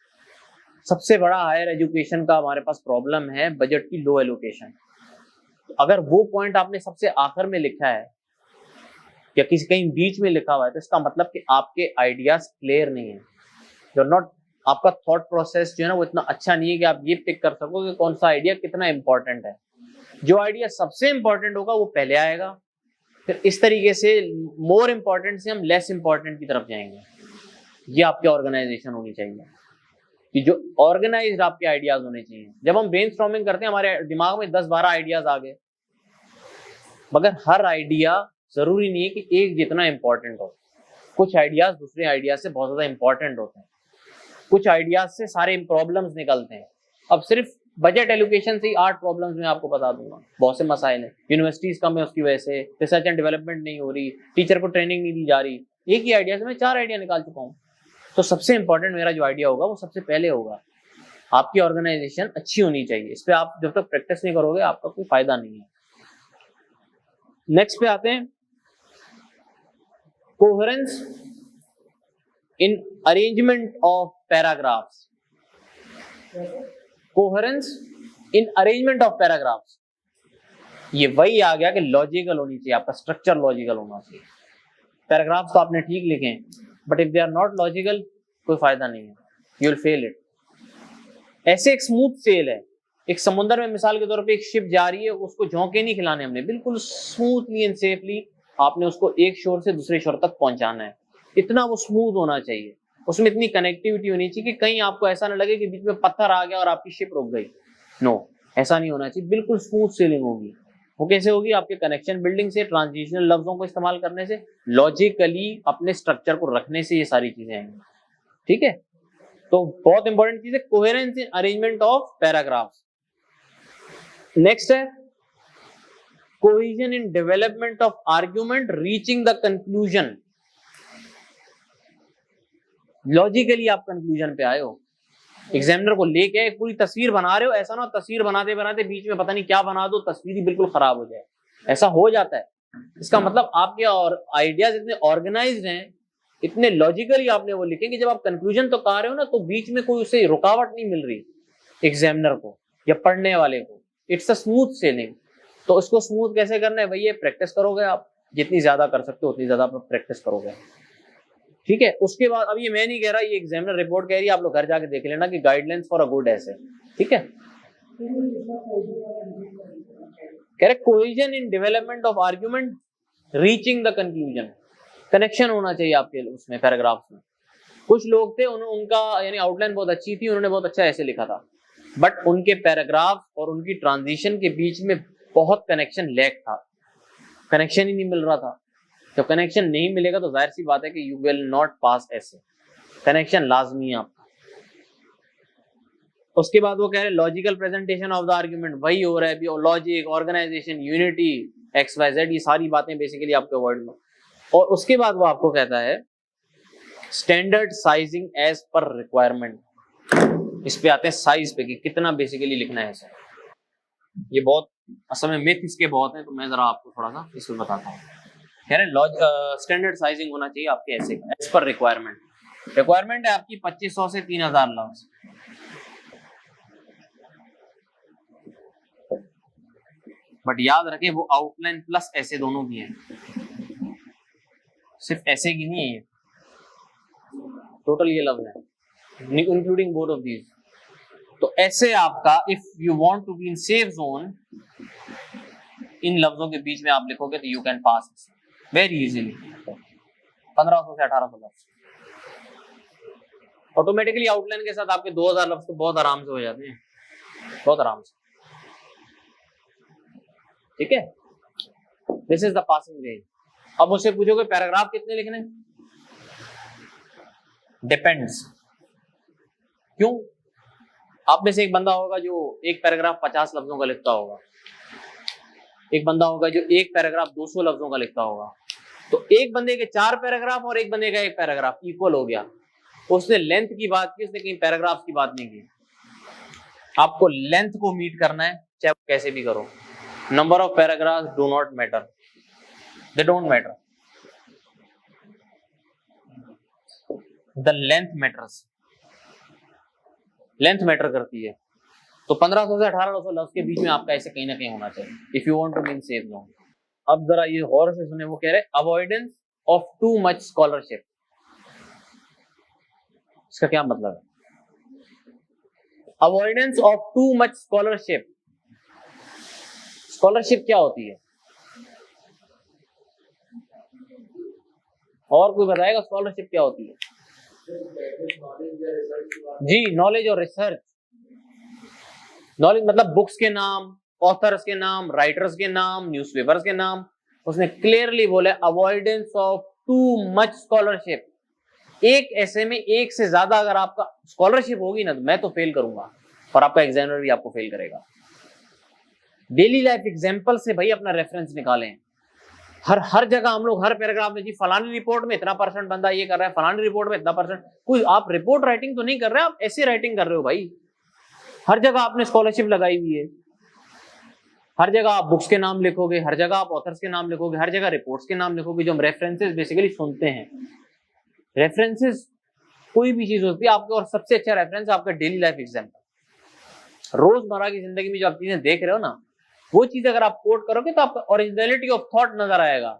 सबसे बड़ा हायर एजुकेशन का हमारे पास प्रॉब्लम है बजट की लो एलोकेशन। अगर वो पॉइंट आपने सबसे आखिर में लिखा है या किसी कहीं बीच में लिखा हुआ है, तो इसका मतलब कि आपके आइडियाज क्लियर नहीं है, यू आर नॉट, आपका थॉट प्रोसेस जो है ना वो इतना अच्छा नहीं है कि आप ये पिक कर सको कि कौन सा आइडिया कितना इंपॉर्टेंट है। जो आइडिया सबसे इंपॉर्टेंट होगा वो पहले आएगा, फिर इस तरीके से मोर इंपॉर्टेंट से हम लेस इंपॉर्टेंट की तरफ जाएंगे। ये आपकी ऑर्गेनाइजेशन होनी चाहिए कि जो ऑर्गेनाइज्ड आपके आइडियाज होने चाहिए। जब हम ब्रेनस्टॉर्मिंग करते हैं हमारे दिमाग में 10-12 आइडियाज आ गए, मगर हर आइडिया जरूरी नहीं है कि एक जितना इंपॉर्टेंट हो। कुछ आइडियाज दूसरे आइडियाज से बहुत ज्यादा इंपॉर्टेंट होते हैं, कुछ आइडियाज से सारे प्रॉब्लम्स निकलते हैं। अब सिर्फ बजट एलोकेशन से ही 8 प्रॉब्लम्स मैं आपको बता दूंगा, बहुत से मसाइल हैं। यूनिवर्सिटीज कम है उसकी वजह से, रिसर्च एंड डेवलपमेंट नहीं हो रही, टीचर को ट्रेनिंग नहीं दी जा रही। एक ही आइडिया से मैं 4 आइडिया निकाल चुका हूँ। तो सबसे इंपॉर्टेंट मेरा जो आइडिया होगा वो सबसे पहले होगा। आपकी ऑर्गेनाइजेशन अच्छी होनी चाहिए, इस पर आप जब तक प्रैक्टिस नहीं करोगे आपका कोई फायदा नहीं है। नेक्स्ट पे आते हैं, coherence in arrangement of paragraphs. Coherence in arrangement of paragraphs, ये वही आ गया कि लॉजिकल होनी चाहिए, आपका स्ट्रक्चर लॉजिकल होना चाहिए। पैराग्राफ्स तो आपने ठीक लिखे हैं, but if they are not logical कोई फायदा नहीं है, यू विल फेल इट। ऐसे एक स्मूथ सेल है, एक समुद्र में मिसाल के तौर पे एक शिप जा रही है, उसको झोंके नहीं खिलाने हमने, बिल्कुल स्मूथली एंड सेफली आपने उसको एक शोर से दूसरे शोर तक पहुंचाना है। इतना वो स्मूथ होना चाहिए, उसमें इतनी कनेक्टिविटी होनी चाहिए कि कहीं आपको ऐसा ना लगे कि बीच में पत्थर आ गया और आपकी शिप रुक गई। नो, ऐसा नहीं होना चाहिए, बिल्कुल स्मूथ सेलिंग होगी। वो कैसे होगी? आपके कनेक्शन बिल्डिंग से, ट्रांजिशनल लफ्जों को इस्तेमाल करने से, लॉजिकली अपने स्ट्रक्चर को रखने से ये सारी चीजें आएंगी। ठीक है, तो बहुत इंपॉर्टेंट चीज है coherence in arrangement of paragraphs. Next है cohesion in development of argument reaching the conclusion. Logically आप कंक्लूजन पे आए हो, एग्जामिनर को लेके एक पूरी तस्वीर बना रहे हो, ऐसा ना तस्वीर बनाते बनाते बीच में पता नहीं क्या बना दो, तस्वीर ही बिल्कुल खराब हो जाए, ऐसा हो जाता है। इसका मतलब आपके और आइडियाज इतने ऑर्गेनाइज्ड हैं, इतने लॉजिकली आपने वो लिखे कि जब आप कंक्लूजन तो कह रहे हो ना, तो बीच में कोई उससे रुकावट नहीं मिल रही एग्जामिनर को या पढ़ने वाले को। It's a smooth selling. तो उसको स्मूथ कैसे करना है भाई? ये प्रैक्टिस करोगे आप, जितनी ज्यादा कर सकते हो उतनी ज्यादा आप प्रैक्टिस करोगे। ठीक है, उसके बाद अब ये मैं नहीं कह रहा, ये एग्जामिनर रिपोर्ट कह रही है, आप लोग घर जाके देख लेना कि गाइडलाइंस फॉर अ गुड ऐसे। ठीक है, कह रहे cohesion in development of argument reaching the conclusion. Connection होना चाहिए आपके उसमें पैराग्राफ्स में। कुछ लोग थे उनका यानी आउटलाइन बहुत अच्छी थी, उन्होंने बहुत अच्छा ऐसे लिखा था, बट उनके पैराग्राफ और उनकी ट्रांजिशन के बीच में बहुत कनेक्शन लैक था, कनेक्शन ही नहीं मिल रहा था। जब कनेक्शन नहीं मिलेगा तो जाहिर सी बात है कि यू विल नॉट पास ऐसे। कनेक्शन लाजमी है आपका। उसके बाद वो कह रहे logical presentation of the argument, वही हो रहा है अभी, लॉजिक, ऑर्गेनाइजेशन, यूनिटी, XYZ, ये सारी बातें बेसिकली आपके वर्ड में। और उसके बाद वो आपको कहता है standard sizing as per requirement. इस पे आते हैं साइज पे कि कितना बेसिकली लिखना है इसे। ये बहुत असल में मिथ इसके बहुत हैं, तो मैं जरा आपको थोड़ा सा इसमें बताता हूँ। कह रहे स्टैंडर्ड साइजिंग होना चाहिए आपके ऐसे एज पर रिक्वायरमेंट। रिक्वायरमेंट है आपकी 2500 से 3000 लफ्ज। बट याद रखें वो आउटलाइन प्लस ऐसे दोनों की हैं, सिर्फ ऐसे की नहीं है ये, टोटल ये लफ्ज है इंक्लूडिंग बोथ ऑफ दीज। तो ऐसे आपका if you want to be in safe zone, इन लफ्जों के बीच में आप लिखोगे तो you can pass very easily 1500 से 1800 लफ्ज। ऑटोमेटिकली आउटलाइन के साथ आपके 2000 लफ्ज तो बहुत आराम से हो जाते हैं, बहुत आराम से। ठीक है, this is the passing range. अब उससे पूछोगे पैराग्राफ कितने लिखने? डिपेंड्स। क्यों? आप में से एक बंदा होगा जो एक पैराग्राफ 50 लफ्जों का लिखता होगा, एक बंदा होगा जो एक पैराग्राफ 200 लफ्जों का लिखता होगा। तो एक बंदे के 4 पैराग्राफ और एक बंदे का एक पैराग्राफ इक्वल हो गया। उसने लेंथ की बात की, उसने कहीं पैराग्राफ की बात नहीं की। आपको लेंथ को मीट करना है, चाहे कैसे भी करो। Number of paragraph do not matter, they don't matter, the length matters. Length matter करती है। तो 1500 से 1800 लफ्ज के बीच में आपका ऐसे कहीं ना कहीं होना चाहिए if you want to be in safe zone. अब जरा ये गौर से सुने, वो कह रहे avoidance of too much scholarship. इसका क्या मतलब है? Avoidance of too much scholarship. Scholarship क्या होती है? और कोई बताएगा स्कॉलरशिप क्या होती है? जी, नॉलेज और रिसर्च। नॉलेज मतलब बुक्स के नाम, ऑथर्स के नाम, राइटर्स के नाम, न्यूज़पेपर्स के नाम। उसने क्लियरली बोला avoidance of too much scholarship. एक ऐसे में एक से ज्यादा अगर आपका स्कॉलरशिप होगी ना, तो मैं तो फेल करूंगा और आपका एग्जामिनर भी आपको फेल करेगा। डेली लाइफ एग्जाम्पल से भाई अपना रेफरेंस निकालें। हर जगह हम लोग हर पैराग्राफ में जी फलानी रिपोर्ट में इतना % बंदा ये कर रहा है, फलानी रिपोर्ट में इतना %। कोई आप रिपोर्ट राइटिंग तो नहीं कर रहे, आप ऐसे राइटिंग कर रहे हो भाई। हर जगह आपने स्कॉलरशिप लगाई हुई है, हर जगह आप बुक्स के नाम लिखोगे, हर जगह आप ऑथर्स के नाम लिखोगे, हर जगह रिपोर्ट्स के नाम लिखोगे, जो हम रेफरेंसेस बेसिकली सुनते हैं। रेफरेंसेस कोई भी चीज होती है आपके, और सबसे अच्छा रेफरेंस आपका डेली लाइफ एग्जाम्पल। रोजमर्रा की जिंदगी में जो आप चीजें देख रहे हो ना, वो चीज अगर आप कोट करोगे तो आपका ओरिजिनलिटी ऑफ थॉट नजर आएगा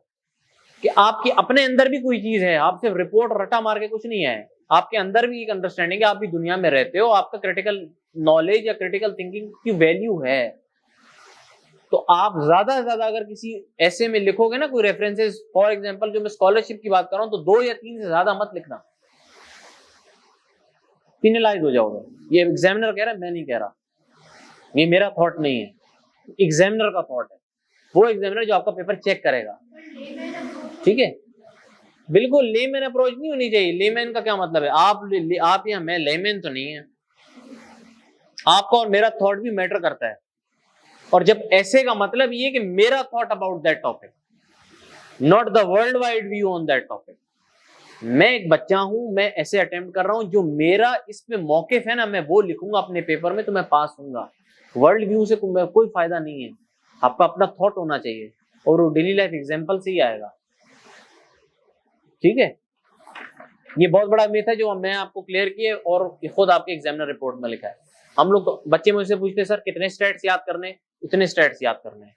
कि आपके अपने अंदर भी कोई चीज है। आप सिर्फ रिपोर्ट रटा मार के कुछ नहीं है, आपके अंदर भी एक अंडरस्टैंडिंग है, आप भी दुनिया में रहते हो, आपका क्रिटिकल नॉलेज या क्रिटिकल थिंकिंग की वैल्यू है। तो आप ज्यादा से ज्यादा अगर किसी ऐसे में लिखोगे ना कोई रेफरेंसेस, फॉर एग्जांपल जो मैं स्कॉलरशिप की बात कर रहा हूं, तो 2 या 3 से ज्यादा मत लिखना, पिनलाइज हो जाओगे। ये एग्जामिनर कह रहा है, मैं नहीं कह रहा, ये मेरा थॉट नहीं है, एग्जामिनर का थॉट है। वो एग्जामिनर जो आपका पेपर चेक करेगा, ठीक है। बिल्कुल लेमैन अप्रोच नहीं होनी चाहिए। लेमैन का क्या मतलब है, आप या मैं लेमैन तो नहीं है, आपका और मेरा थॉट भी मैटर करता है। और जब ऐसे का मतलब ये कि मेरा thought about that topic, not the world wide view on that topic. मैं एक बच्चा हूं, मैं ऐसे अटेम्प्ट कर रहा हूं, जो मेरा इसमें मौकिफ है ना, मैं वो लिखूंगा अपने पेपर में, तो मैं पास होऊंगा। वर्ल्ड व्यू से कोई फायदा नहीं है, आपका अपना थॉट होना चाहिए, और वो डेली लाइफ एग्जाम्पल से ही आएगा, ठीक है। ये बहुत बड़ा मिथ है जो मैं आपको क्लियर किए, और खुद आपके एग्जामिनर रिपोर्ट में लिखा है। हम लोग तो, बच्चे मुझसे पूछते हैं सर कितने स्टैट्स याद करने, उतने स्टैट्स याद करने हैं,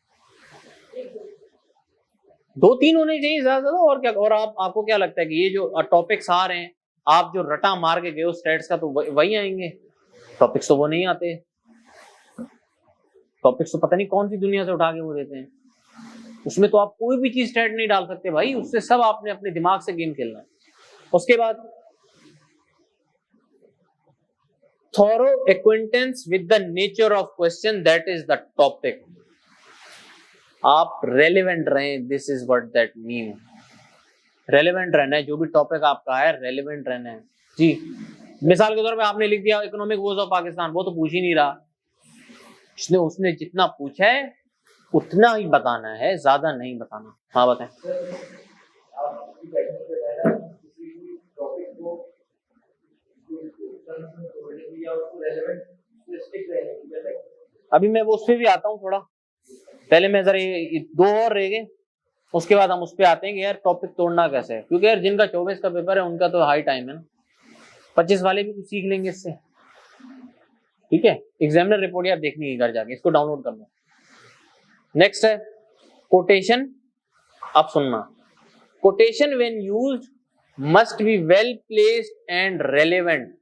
2-3 होने चाहिए ज्यादा ज्यादा, और क्या। और आपको क्या लगता है कि ये जो टॉपिक्स आ रहे हैं, आप जो रटा मार के गए हो स्टैट्स का, तो वही आएंगे? टॉपिक्स तो वो नहीं आते, टॉपिक्स तो पता नहीं कौन सी दुनिया से उठा के वो देते हैं। उसमें तो आप कोई भी चीज स्टैट नहीं डाल सकते भाई, उससे सब आपने अपने दिमाग से गेम खेलना है। उसके बाद thorough acquaintance with the nature of question, that is the topic. आप रेलेवेंट रहें, this is what that mean. Relevant रहना है, जो भी टॉपिक आपका है रेलेवेंट रहना है जी। मिसाल के तौर पे आपने लिख दिया इकोनॉमिक वोज ऑफ पाकिस्तान, वो तो पूछ ही नहीं रहा, उसने जितना पूछा है उतना ही बताना है, ज्यादा नहीं बताना। हाँ बताएं। अभी मैं वो उस पर भी आता हूँ थोड़ा, पहले मैं जरा ये 2 और रह गए, उसके बाद हम उस पर आते हैं कि यार टॉपिक तोड़ना कैसे है। क्योंकि यार जिनका 24 का पेपर है उनका तो हाई टाइम है ना, 25 वाले भी कुछ सीख लेंगे इससे, ठीक है। एग्जामिनर रिपोर्ट यार देखनी है घर जाके, इसको डाउनलोड कर लो। नेक्स्ट है कोटेशन। अब सुनना, quotation when used must be well placed and relevant.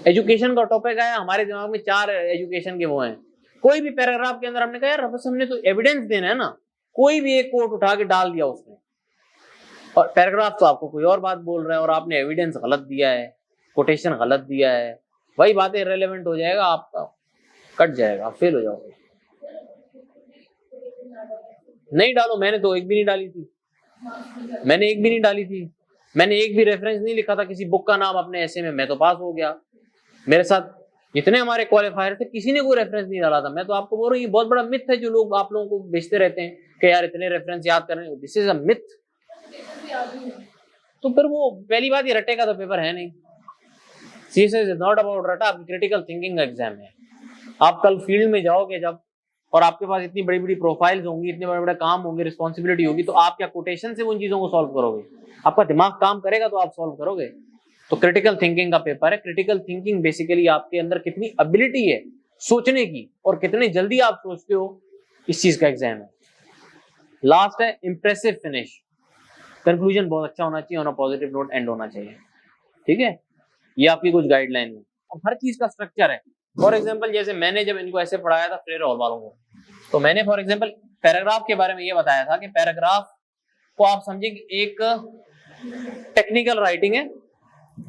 Education का टॉपिक आया, हमारे दिमाग में 4 एजुकेशन के वो हैं। कोई भी पैराग्राफ के अंदर हमने कहा यार बस हमने तो एविडेंस देना है ना, कोई भी एक कोट उठा के डाल दिया उसमें, और पैराग्राफ तो आपको कोई और बात बोल रहा है, और आपने एविडेंस गलत दिया है, कोटेशन गलत दिया है, वही बातें इररिलेवेंट हो जाएगा, आपका कट जाएगा, आप फेल हो जाओगे। नहीं डालो, मैंने तो एक भी नहीं डाली थी, मैंने एक भी रेफरेंस नहीं लिखा था किसी बुक का नाम अपने ऐसे में, मैं तो पास हो गया। मेरे साथ जितने हमारे क्वालिफायर थे किसी ने कोई रेफरेंस नहीं डाला था। मैं तो आपको बोल रहा हूँ ये बहुत बड़ा मिथ है जो लोग आप लोगों को बेचते रहते हैं कि यार इतने रेफरेंस याद कर रहे हैं, दिस इज अ मिथ। तो फिर वो पहली बात, ये रटे का तो पेपर है नहीं। सीएसएस इज नॉट अबाउट रटा, आपकी क्रिटिकल थिंकिंग का एग्जाम है। आप कल फील्ड में जाओगे जब, और आपके पास इतनी बड़ी बड़ी प्रोफाइल्स होंगी, इतने बड़े बड़े काम होंगे, रिस्पॉन्सिबिलिटी होगी, तो आप क्या कोटेशन से उन चीजों को सॉल्व करोगे? आपका दिमाग काम करेगा तो आप सॉल्व करोगे। तो क्रिटिकल थिंकिंग का पेपर है। क्रिटिकल थिंकिंग बेसिकली आपके अंदर कितनी एबिलिटी है सोचने की, और कितने जल्दी आप सोचते हो, इस चीज का एग्जाम है। लास्ट है इंप्रेसिव फिनिश। कंक्लूजन बहुत अच्छा होना चाहिए, on a positive note and होना चाहिए, ठीक है। ये आपकी कुछ गाइडलाइन है, और हर चीज का स्ट्रक्चर है। फॉर एग्जाम्पल जैसे मैंने जब इनको ऐसे पढ़ाया था फ्रेयर हॉल वालों को, तो मैंने फॉर एग्जाम्पल पैराग्राफ के बारे में ये बताया था कि पैराग्राफ को आप समझे कि एक टेक्निकल राइटिंग है।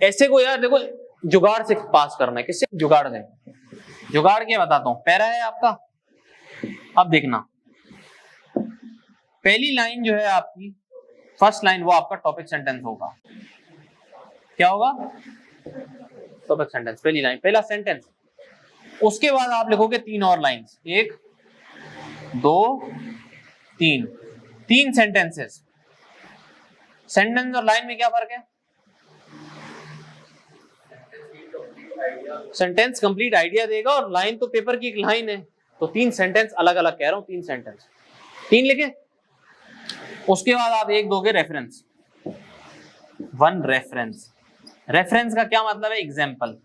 ऐसे को यार देखो जुगाड़ से पास करना है, किससे? जुगाड़ से। जुगाड़ क्या बताता हूं, पैरा है आपका, अब देखना पहली लाइन जो है आपकी, फर्स्ट लाइन, वो आपका टॉपिक सेंटेंस होगा। क्या होगा? टॉपिक सेंटेंस, पहली लाइन, पहला सेंटेंस। उसके बाद आप लिखोगे 3 और लाइंस, 1 2 3, 3 सेंटेंसेस। सेंटेंस और लाइन में क्या फर्क है? सेंटेंस कंप्लीट आइडिया देगा, और लाइन तो पेपर की एक लाइन है। तो 3 सेंटेंस अलग अलग कह रहा हूं, 3 सेंटेंस, 3 लिखे। उसके बाद आप एक दोगे रेफरेंस, 1 रेफरेंस। रेफरेंस का क्या मतलब है? एग्जाम्पल,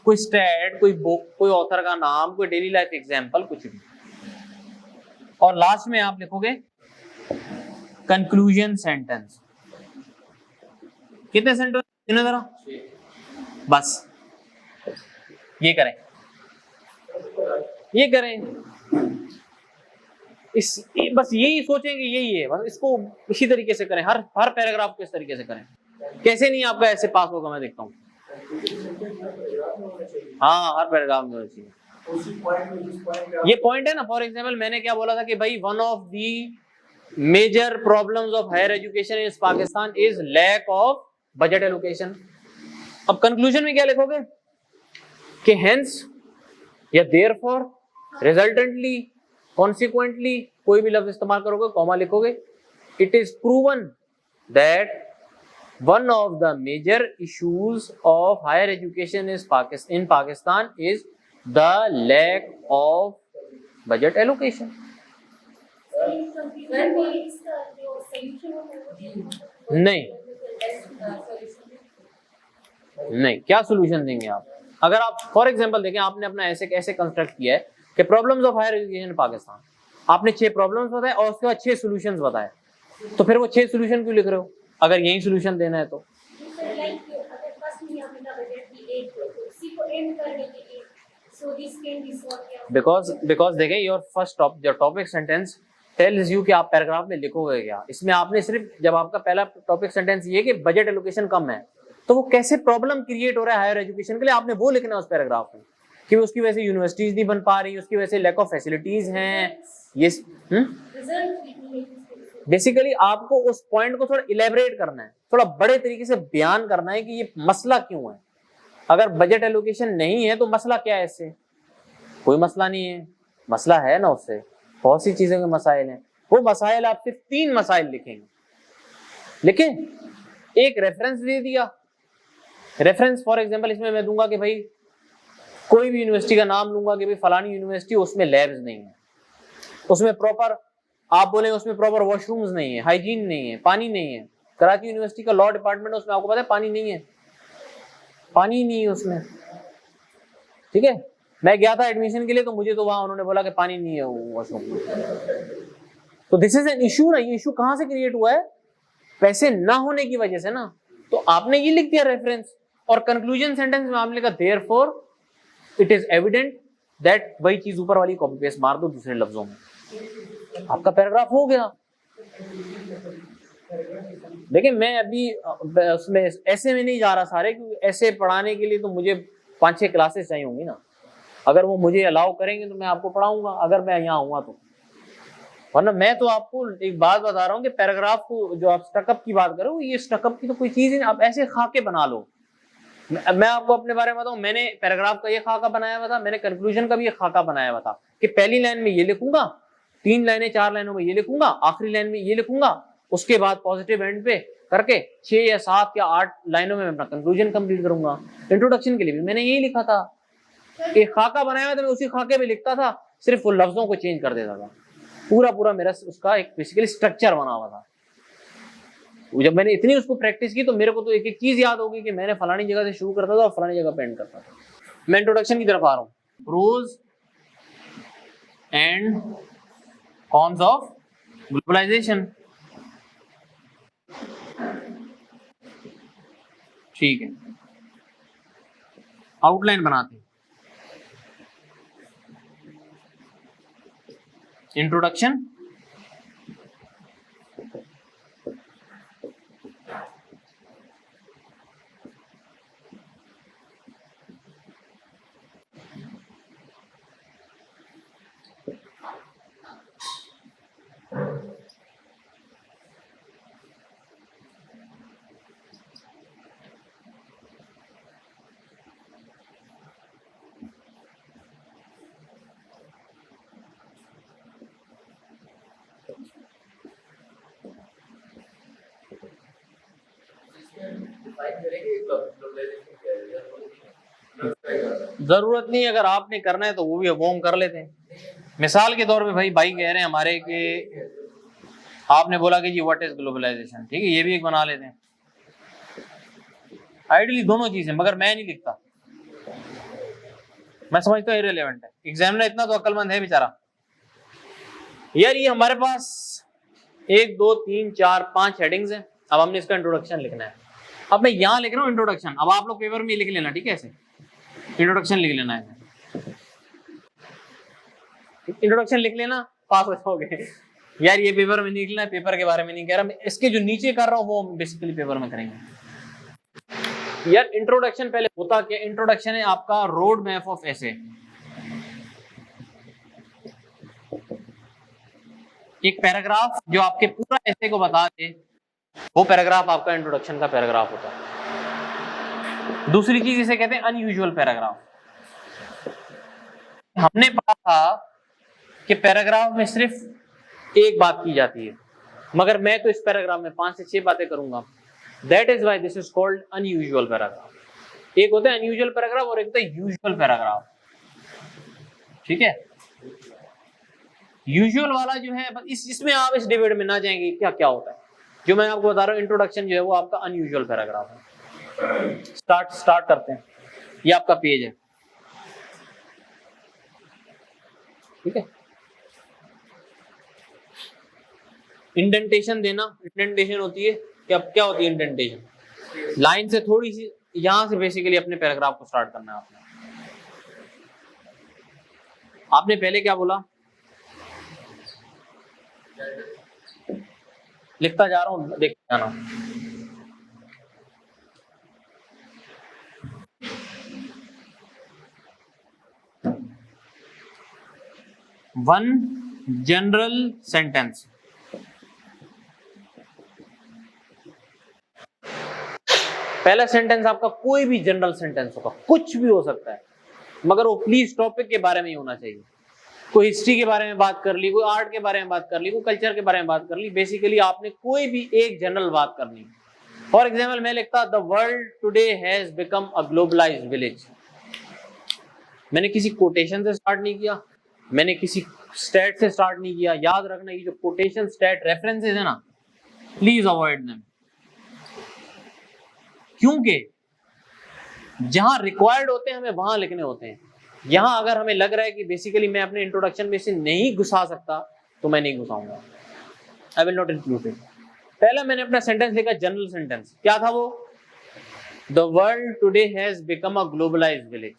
कोई स्टैट, कोई बुक, कोई ऑथर का नाम, कोई डेली लाइफ एग्जाम्पल, कुछ भी। और लास्ट में आप लिखोगे कंक्लूजन सेंटेंस। कितने सेंटेंस? बस ये करें, ये करें, बस यही सोचेंगे, यही है बस, इसको इसी तरीके से करें, हर पैराग्राफ को इस तरीके से करें। कैसे नहीं आपका ऐसे पास होगा, मैं देखता हूँ। हाँ, हर पैराग्राफ में होना चाहिए। ये पॉइंट है ना। फॉर एग्जाम्पल मैंने क्या बोला था कि भाई one of the major problems of higher education in Pakistan is lack of budget allocation. अब कंक्लूजन में क्या लिखोगे कि हेंस या देयरफॉर, रिजल्टेंटली, कॉन्सिक्वेंटली, कोई भी लफ्ज इस्तेमाल करोगे, कॉमा लिखोगे। It is proven that one of the major issues of higher education is in Pakistan is the lack of budget allocation. नहीं, क्या सोल्यूशन देंगे आप? अगर आप फॉर एग्जांपल देखें, आपने अपना ऐसे कंस्ट्रक्ट किया है कि problems of higher education in Pakistan, आपने 6 प्रॉब्लम्स बताए और उसके बाद 6 सॉल्यूशंस बताए, तो फिर वो 6 सॉल्यूशन क्यों लिख रहे हो अगर यही सॉल्यूशन देना है तो? बिकॉज देखें, your first topic sentence tells you कि आप पैराग्राफ में लिखोगे क्या। इसमें आपने सिर्फ, जब आपका पहला टॉपिक सेंटेंस ये कि बजट एलोकेशन कम है, तो वो कैसे प्रॉब्लम क्रिएट हो रहा है हायर एजुकेशन के लिए, आपने वो लिखना है उस पैराग्राफ में कि उसकी वजह से यूनिवर्सिटीज नहीं बन पा रही, उसकी वजह से लैक ऑफ फैसिलिटीज हैं। ये बेसिकली आपको उस पॉइंट को थोड़ा इलेबरेट करना है, थोड़ा बड़े तरीके से बयान करना है कि ये मसला क्यों है। अगर बजट एलोकेशन नहीं है तो मसला क्या है? इससे कोई मसला नहीं है, मसला है ना, उससे बहुत सी चीजों के मसाइल हैं। वो मसाइल आप सिर्फ 3 मसाइल लिखेंगे, लिखे, एक रेफरेंस दे दिया। रेफरेंस फॉर एग्जांपल इसमें मैं दूंगा कि भाई कोई भी यूनिवर्सिटी का नाम लूंगा कि भाई फलानी यूनिवर्सिटी, उसमें लैब्स नहीं है, उसमें प्रॉपर, आप बोले उसमें प्रॉपर वॉशरूम्स नहीं है, हाइजीन नहीं है, पानी नहीं है। कराची यूनिवर्सिटी का लॉ डिपार्टमेंट है, उसमें आपको पता है पानी नहीं है, पानी नहीं है उसमें, ठीक है। मैं गया था एडमिशन के लिए, तो मुझे तो वहां उन्होंने बोला कि पानी नहीं है वॉशरूम में। तो दिस इज एन इशू ना। ये इशू कहां से क्रिएट हुआ है? पैसे ना होने की वजह से ना। तो आपने ये लिख दिया रेफरेंस, और कंक्लूजन सेंटेंस में आपने कहा therefore it is evident that, वही चीज ऊपर वाली कॉपी पेस्ट मार दो दूसरे लफ्जों में, आपका पैराग्राफ हो गया। देखिए मैं अभी उसमें ऐसे में नहीं जा रहा सारे, क्योंकि ऐसे पढ़ाने के लिए तो मुझे 5-6 क्लासेस चाहिए होंगी ना। अगर वो मुझे अलाउ करेंगे तो मैं आपको पढ़ाऊंगा, अगर मैं यहाँ हुआ तो। वरना मैं तो आपको एक बात बता रहा हूँ कि पैराग्राफ को, जो आप स्टकअप की बात करो, ये स्टकअप की तो कोई चीज नहीं, आप ऐसे खाके बना लो। मैं आपको अपने बारे में बताऊं, मैंने पैराग्राफ का ये खाका बनाया हुआ था, मैंने कंक्लूजन का भी ये खाका बनाया हुआ था कि पहली लाइन में ये लिखूंगा, 3 लाइनें 4 लाइनों में ये लिखूंगा, आखिरी लाइन में ये लिखूंगा, उसके बाद पॉजिटिव एंड पे करके 6 या 7 या 8 लाइनों में अपना कंक्लूजन कंप्लीट करूंगा। इंट्रोडक्शन के लिए भी मैंने यही लिखा था, एक खाका बनाया हुआ था, मैं उसी खाके में लिखता था, सिर्फ वो लफ्जों को चेंज कर देता था। पूरा मेरा उसका एक बेसिकली स्ट्रक्चर बना हुआ था। जब मैंने इतनी उसको प्रैक्टिस की तो मेरे को तो एक एक चीज याद होगी कि मैंने फलानी जगह से शुरू करता था और फलानी जगह पे एंड करता था। मैं इंट्रोडक्शन की तरफ आ रहा हूँ। Pros and cons of globalization, ठीक है, आउटलाइन बनाते हैं। इंट्रोडक्शन, जरूरत नहीं, अगर आपने करना है तो वो भी वो हम कर लेते हैं। मिसाल के तौर पे भाई कह रहे हैं हमारे कि आपने बोला कि जी व्हाट इज ग्लोबलाइजेशन, ठीक है, ये भी एक बना लेते हैं। आइडियली दोनों चीजें, मगर मैं नहीं लिखता, मैं समझता हूँ इररिलेवेंट है। एग्जामिनर इतना तो अक्लमंद है बेचारा, यार ये हमारे पास 1 2 3 4 5 हेडिंग्स हैं, अब हमने इसका इंट्रोडक्शन लिखना है। अब मैं यहाँ लिख रहा हूँ इंट्रोडक्शन, अब आप लोग पेपर में लिख लेना, ठीक है, ऐसे इंट्रोडक्शन लिख लेना है, इंट्रोडक्शन लिख लेना, पास हो जाओगे। यार ये पेपर में नहीं लिखना है, पेपर के बारे में नहीं कह रहा मैं, इसके जो नीचे कर रहा हूँ वो बेसिकली पेपर में करेंगे। यार इंट्रोडक्शन पहले होता क्या, इंट्रोडक्शन है आपका रोड मैप ऑफ एसे। एक पैराग्राफ जो आपके पूरा एसे को बता दे, वो पैराग्राफ आपका इंट्रोडक्शन का पैराग्राफ होता है। दूसरी चीज इसे कहते हैं अनयूजुअल पैराग्राफ। हमने पढ़ा था कि पैराग्राफ में सिर्फ एक बात की जाती है, मगर मैं तो इस पैराग्राफ में 5 से 6 बातें करूंगा। That is why this is called unusual paragraph. एक होता है अनयूजुअल पैराग्राफ और एक होता है यूजुअल पैराग्राफ, ठीक है। यूजुअल वाला जो है इसमें आप इस डिबेट में ना जाएंगे क्या क्या होता है। जो मैं आपको बता रहा हूँ इंट्रोडक्शन जो है वो आपका अनयूजुअल पैराग्राफ है। स्टार्ट करते हैं, ये आपका पेज है, ठीक है। इंडेंटेशन देना, इंडेंटेशन होती है क्या होती है इंडेंटेशन? लाइन से थोड़ी सी यहां से बेसिकली अपने पैराग्राफ को स्टार्ट करना है आपने पहले क्या बोला, लिखता जा रहा हूं, देखते जाना। वन जनरल सेंटेंस, पहला सेंटेंस आपका कोई भी जनरल सेंटेंस होगा, कुछ भी हो सकता है, मगर वो प्लीज टॉपिक के बारे में ही होना चाहिए। कोई हिस्ट्री के बारे में बात कर ली, कोई आर्ट के बारे में बात कर ली, कोई कल्चर के बारे में बात कर ली, बेसिकली आपने कोई भी एक जनरल बात करनी। फॉर एग्जाम्पल मैं लिखता the world today has become a globalised village. मैंने किसी कोटेशन से स्टार्ट नहीं किया, मैंने किसी स्टैट से स्टार्ट नहीं किया। याद रखना ये जो कोटेशन स्टैट रेफरेंसेस है ना, प्लीज अवॉइड देम, क्योंकि जहां रिक्वायर्ड होते हैं हमें वहां लिखने होते हैं। यहां अगर हमें लग रहा है कि बेसिकली मैं अपने इंट्रोडक्शन में से नहीं घुसा सकता तो मैं नहीं घुसाऊंगा, I will not include it. पहला मैंने अपना सेंटेंस लिखा जनरल सेंटेंस, क्या था वो, the world today has become a globalised village,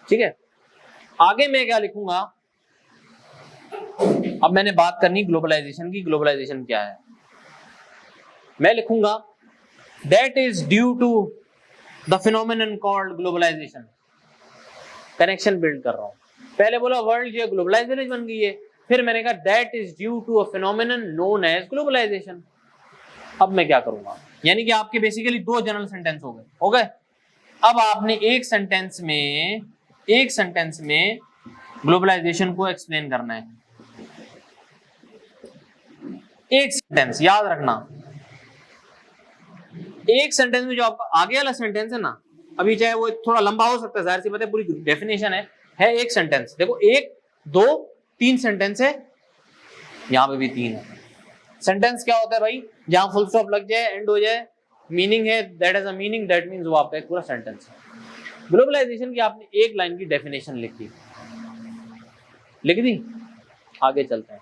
ठीक है। आगे मैं क्या लिखूंगा, अब मैंने बात करनी ग्लोबलाइजेशन की, ग्लोबलाइजेशन क्या है। मैं लिखूंगा that is due to the phenomenon called globalization. Connection build कर रहा हूं। पहले बोला वर्ल्ड जो ग्लोबलाइज्ड विलेज बन गई है, फिर मैंने कहा that is due to a phenomenon known as globalization. अब मैं क्या करूंगा, यानी कि आपके बेसिकली 2 जनरल सेंटेंस हो गए। अब आपने एक सेंटेंस में ग्लोबलाइजेशन को एक्सप्लेन करना है। एक सेंटेंस याद रखना, एक सेंटेंस में जो आपका आगे वाला सेंटेंस है ना, अभी चाहे वो थोड़ा लंबा हो सकता है, जाहिर सी बात है, पूरी डेफिनेशन है एक सेंटेंस। देखो 1 2 3 सेंटेंस है, यहां पे भी 3 है। सेंटेंस क्या होता है भाई, जहां फुल स्टॉप लग जाए, एंड हो जाए, मीनिंग है, that is a meaning, that means वो आपका एक पूरा सेंटेंस है। ग्लोबलाइजेशन की आपने एक लाइन की डेफिनेशन लिख दी, आगे चलते हैं।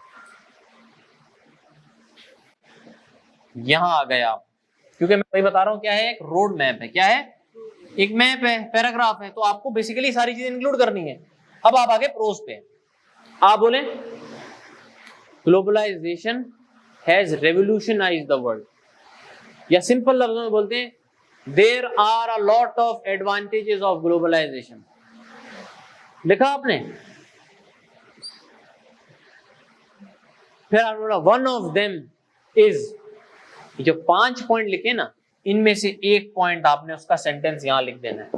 यहां आ गए आप, क्योंकि मैं वही बता रहा हूं क्या है, एक रोड मैप है। क्या है, एक मैप है, पैराग्राफ है, तो आपको बेसिकली सारी चीजें इंक्लूड करनी है। अब आप आगे प्रोज पे, आप बोले ग्लोबलाइजेशन हैज रेवोल्यूशनाइज्ड द वर्ल्ड, या सिंपल लफ्जों में बोलते हैं there are a lot of advantages of globalisation. लिखा आपने, फिर आपने बोला वन ऑफ देम इज, जो 5 पॉइंट लिखे ना, इनमें से एक पॉइंट आपने उसका सेंटेंस यहां लिख देना है।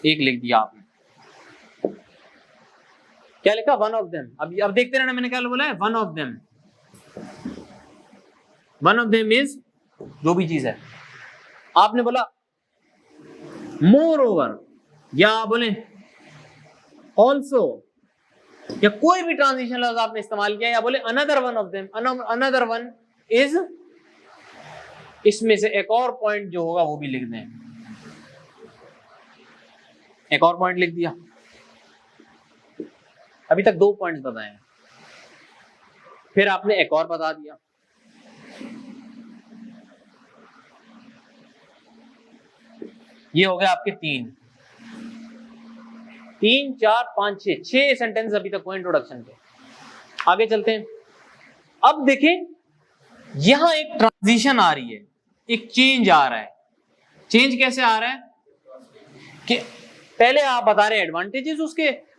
एक लिख दिया आपने, क्या लिखा, वन ऑफ देम। अब देखते रहना, मैंने क्या बोला है, one of them. One of them is जो भी चीज है। आपने बोला मोर ओवर, या बोले ऑल्सो, या कोई भी ट्रांजिशन लफ्ज आपने इस्तेमाल किया, या बोले another one of them, another one is, इसमें से एक और पॉइंट जो होगा वो भी लिख दें। एक और पॉइंट लिख दिया। अभी तक 2 पॉइंट्स बताए, फिर आपने एक और बता दिया। ये हो गए आपके 3। 3 4 5 6 सेंटेंस अभी तक हुए इंट्रोडक्शन के। आगे चलते हैं। अब देखें यहां एक ट्रांजिशन आ रही है, एक चेंज आ रहा है। चेंज कैसे आ रहा है कि पहले आप बता रहे हैं एडवांटेजेस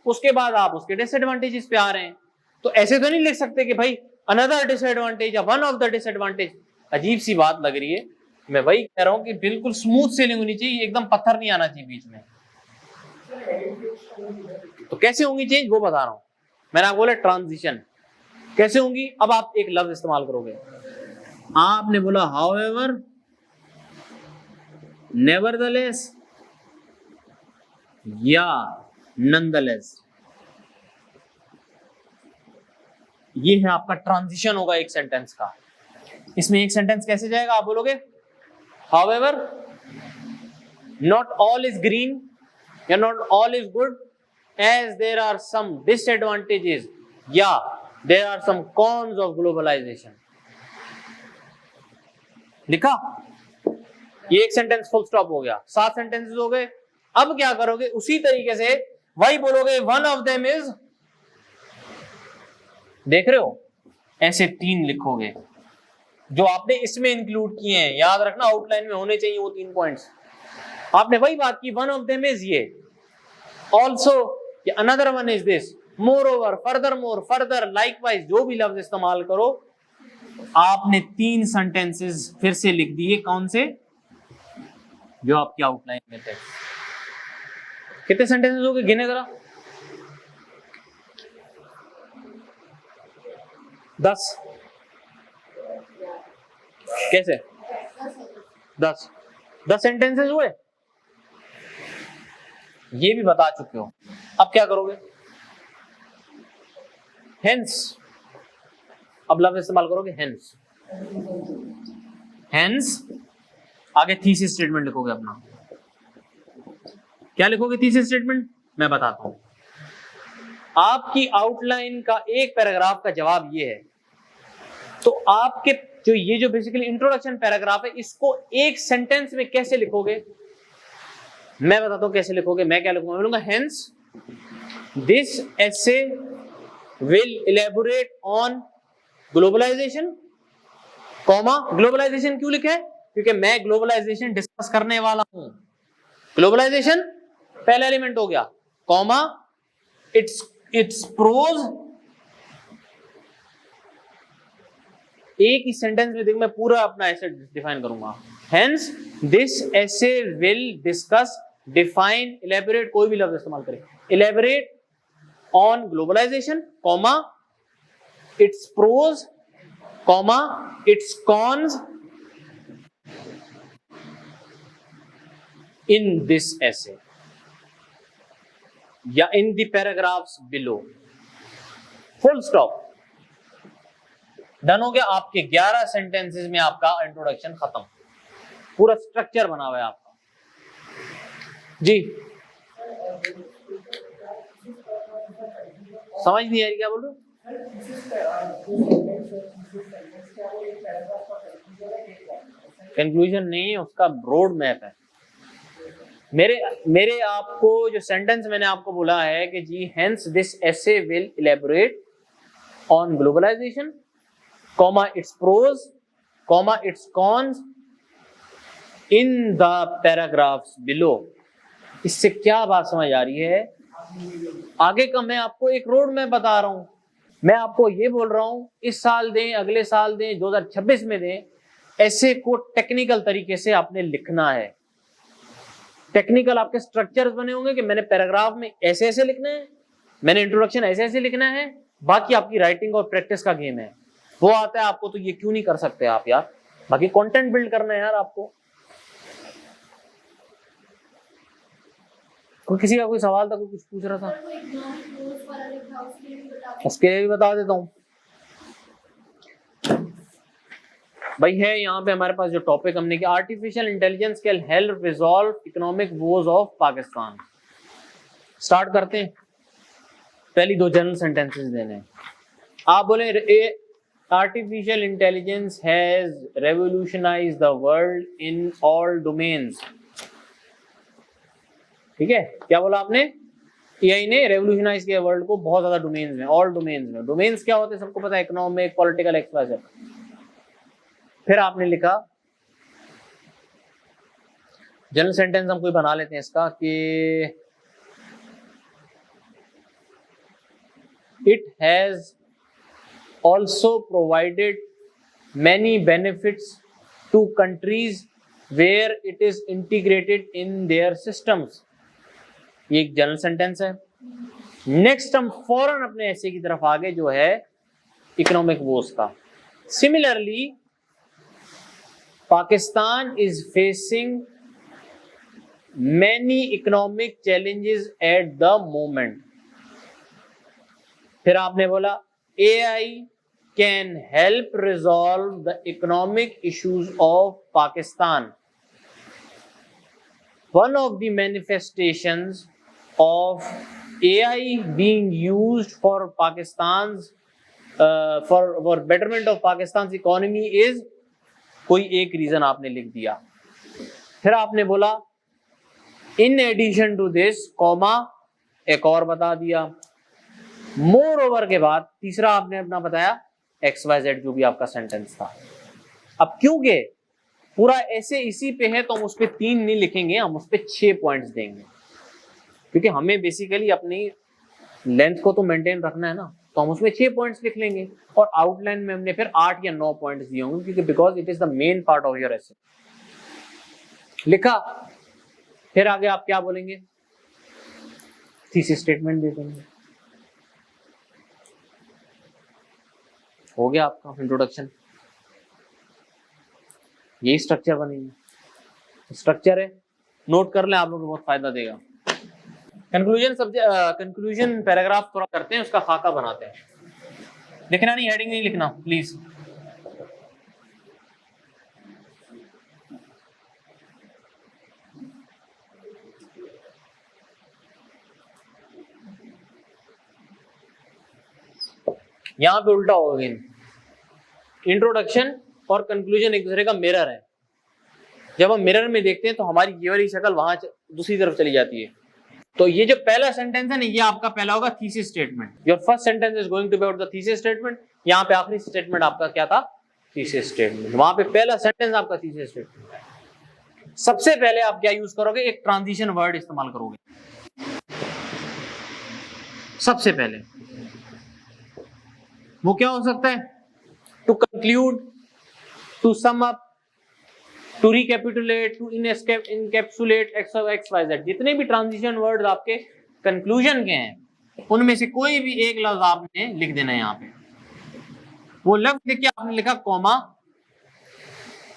उसके बाद आप उसके डिसएडवांटेजेस पे आ रहे हैं। तो ऐसे तो नहीं लिख सकते कि भाई अनदर डिसएडवांटेज या वन ऑफ द डिसएडवांटेज। अजीब सी बात लग रही है। मैं वही कह रहा हूं कि बिल्कुल स्मूथ सेलिंग होनी चाहिए, एकदम पत्थर नहीं आना चाहिए बीच में। तो कैसे होंगी चेंज वो बता रहा हूं। मैंने आपको बोला ट्रांजिशन कैसे होंगी। अब आप एक लफ्ज इस्तेमाल करोगे, आपने बोला हाउएवर, नेवरदलेस या नॉनदलेस। ये है आपका ट्रांजिशन होगा एक सेंटेंस का। इसमें एक सेंटेंस कैसे जाएगा, आप बोलोगे however, not all is green या not all is good as there are some disadvantages या there are some cons of globalisation. लिखा, ये एक सेंटेंस फुल स्टॉप हो गया। 7 सेंटेंसेस हो गए। अब क्या करोगे, उसी तरीके से वही बोलोगे, वन ऑफ देम इज, देख रहे हो, ऐसे 3 लिखोगे जो आपने इसमें इंक्लूड किए हैं। याद रखना आउटलाइन में होने चाहिए वो 3 पॉइंट्स। आपने वही बात की, वन ऑफ देम इज ये, also, another one is this, more over, further more, further, likewise, जो भी लफ्ज इस्तेमाल करो। आपने 3 सेंटेंसेस फिर से लिख दिए। कौन से, जो आपकी आउटलाइन में थे। कितने सेंटेंसेस हो गए, गिने जरा। 10। कैसे 10 सेंटेंसेस हुए, ये भी बता चुके हो। अब क्या करोगे, हेंस, अब लफ्ज इस्तेमाल करोगे हेंस। हेंस आगे थीसिस स्टेटमेंट लिखोगे अपना। क्या लिखोगे थीसिस स्टेटमेंट, मैं बताता हूं। आपकी आउटलाइन का एक पैराग्राफ का जवाब ये है। तो आपके जो बेसिकली इंट्रोडक्शन पैराग्राफ है, इसको एक सेंटेंस में कैसे लिखोगे, मैं बताता हूं कैसे लिखोगे। मैं क्या लिखूंगा, मैं बोलूंगा hence this essay will elaborate on globalisation, comma, globalization क्यों लिखे, क्योंकि मैं ग्लोबलाइजेशन डिस्कस करने वाला हूं। ग्लोबलाइजेशन पहला एलिमेंट हो गया, कॉमा, इट्स प्रोज। एक ही सेंटेंस में देख, मैं पूरा अपना ऐसे डिफाइन करूंगा। Hence this essay will discuss, define, elaborate, कोई भी लफ्ज इस्तेमाल करें, elaborate on globalisation, comma, its pros, comma, its cons in this essay या in the paragraphs below, full stop. Done हो गया। आपके 11 सेंटेंसेस में आपका इंट्रोडक्शन खत्म, पूरा स्ट्रक्चर बना हुआ है आपका। जी समझ नहीं आ रही, क्या बोल रहे हो। कंक्लूजन नहीं है, उसका रोड मैप है। मेरे आपको जो सेंटेंस मैंने आपको बोला है कि जी hence this essay will elaborate on globalisation, comma, its pros, comma, its cons in the paragraphs below. इससे क्या बात समझ आ रही है, आगे का मैं आपको एक रोड मैप बता रहा हूं। मैं आपको ये बोल रहा हूं इस साल दें, अगले साल दें, 2026 में दें, ऐसे को टेक्निकल तरीके से आपने लिखना है। टेक्निकल आपके स्ट्रक्चर्स बने होंगे कि मैंने पैराग्राफ में ऐसे ऐसे लिखना है, मैंने इंट्रोडक्शन ऐसे ऐसे लिखना है, बाकी आपकी राइटिंग और प्रैक्टिस का गेम है। वो आता है आपको तो ये क्यों नहीं कर सकते आप यार, बाकी कंटेंट बिल्ड करना है यार आपको। कोई किसी का कोई सवाल था, कोई कुछ पूछ रहा था, उसके लिए भी बता देता हूं भाई। है यहाँ पे हमारे पास जो टॉपिक हमने किया, artificial intelligence can help resolve economic woes of Pakistan. Start करते हैं। पहली 2 जनरल सेंटेंसेस देने हैं। आप बोले artificial intelligence has रेवोल्यूशनाइज्ड the world in all domains. ठीक है, क्या बोला आपने, एआई ने रेवोल्यूशनाइज किया वर्ल्ड को बहुत ज्यादा डोमेन्स में, ऑल डोमेन्स में। डोमेन्स क्या होते हैं सबको पता है, इकोनॉमिक, पॉलिटिकल, एक्सवाइजेड। फिर आपने लिखा जनरल सेंटेंस, हम कोई बना लेते हैं इसका कि it has also provided many benefits to countries where it is integrated in their systems. ये एक जनरल सेंटेंस है। नेक्स्ट हम फौरन अपने ऐसे की तरफ आगे जो है इकोनॉमिक वोस का। Similarly Pakistan is facing many economic challenges at the moment. फिर आपने बोला AI can help resolve the economic issues of Pakistan. One of the manifestations of AI being used for Pakistan's for betterment of Pakistan's economy is, कोई एक reason आपने लिख दिया। फिर आपने बोला in addition to this, comma एक और बता दिया। मोर ओवर के बाद तीसरा आपने अपना बताया XYZ जो भी आपका सेंटेंस था। अब क्योंकि पूरा ऐसे इसी पे है तो हम उस पे 3 नहीं लिखेंगे, हम उस पे 6 पॉइंट्स देंगे, क्योंकि हमें बेसिकली अपनी लेंथ को तो मेंटेन रखना है ना, तो हम उसमें 6 पॉइंट्स लिख लेंगे और आउटलाइन में हमने फिर 8 या 9 पॉइंट्स दिए होंगे, क्योंकि because it is the main part of your एसे। लिखा। फिर आगे आप क्या बोलेंगे, थीसिस स्टेटमेंट दे देंगे। हो गया आपका इंट्रोडक्शन। यही स्ट्रक्चर बनेगी, स्ट्रक्चर है, नोट कर लें, आप लोगों को बहुत फायदा देगा। कंक्लूजन पैराग्राफ थोड़ा करते हैं, उसका खाका बनाते हैं। लिखना नहीं, हेडिंग नहीं लिखना प्लीज। यहां पे उल्टा होगा। इंट्रोडक्शन और कंक्लूजन एक दूसरे का मिरर है। जब हम मिरर में देखते हैं तो हमारी ये वाली शक्ल वहां दूसरी तरफ चली जाती है। तो ये जो पहला सेंटेंस है ना, ये आपका पहला होगा thesis statement. Your first sentence is going to be about the thesis statement. यहाँ पे आखिरी स्टेटमेंट आपका क्या था, थीसिस स्टेटमेंट। वहां पे पहला सेंटेंस आपका थीसिस स्टेटमेंट। सबसे पहले आप क्या यूज करोगे, एक ट्रांजिशन वर्ड इस्तेमाल करोगे। सबसे पहले वो क्या हो सकता है, to conclude, to sum up, to recapitulate, to encapsulate XYZ। जितने भी ट्रांजिशन वर्ड्स आपके कंक्लूजन के हैं उनमें से कोई भी एक लफ्ज आपने लिख देना है। यहाँ पे वो लफ्ज लिख के आपने लिखा कॉमा,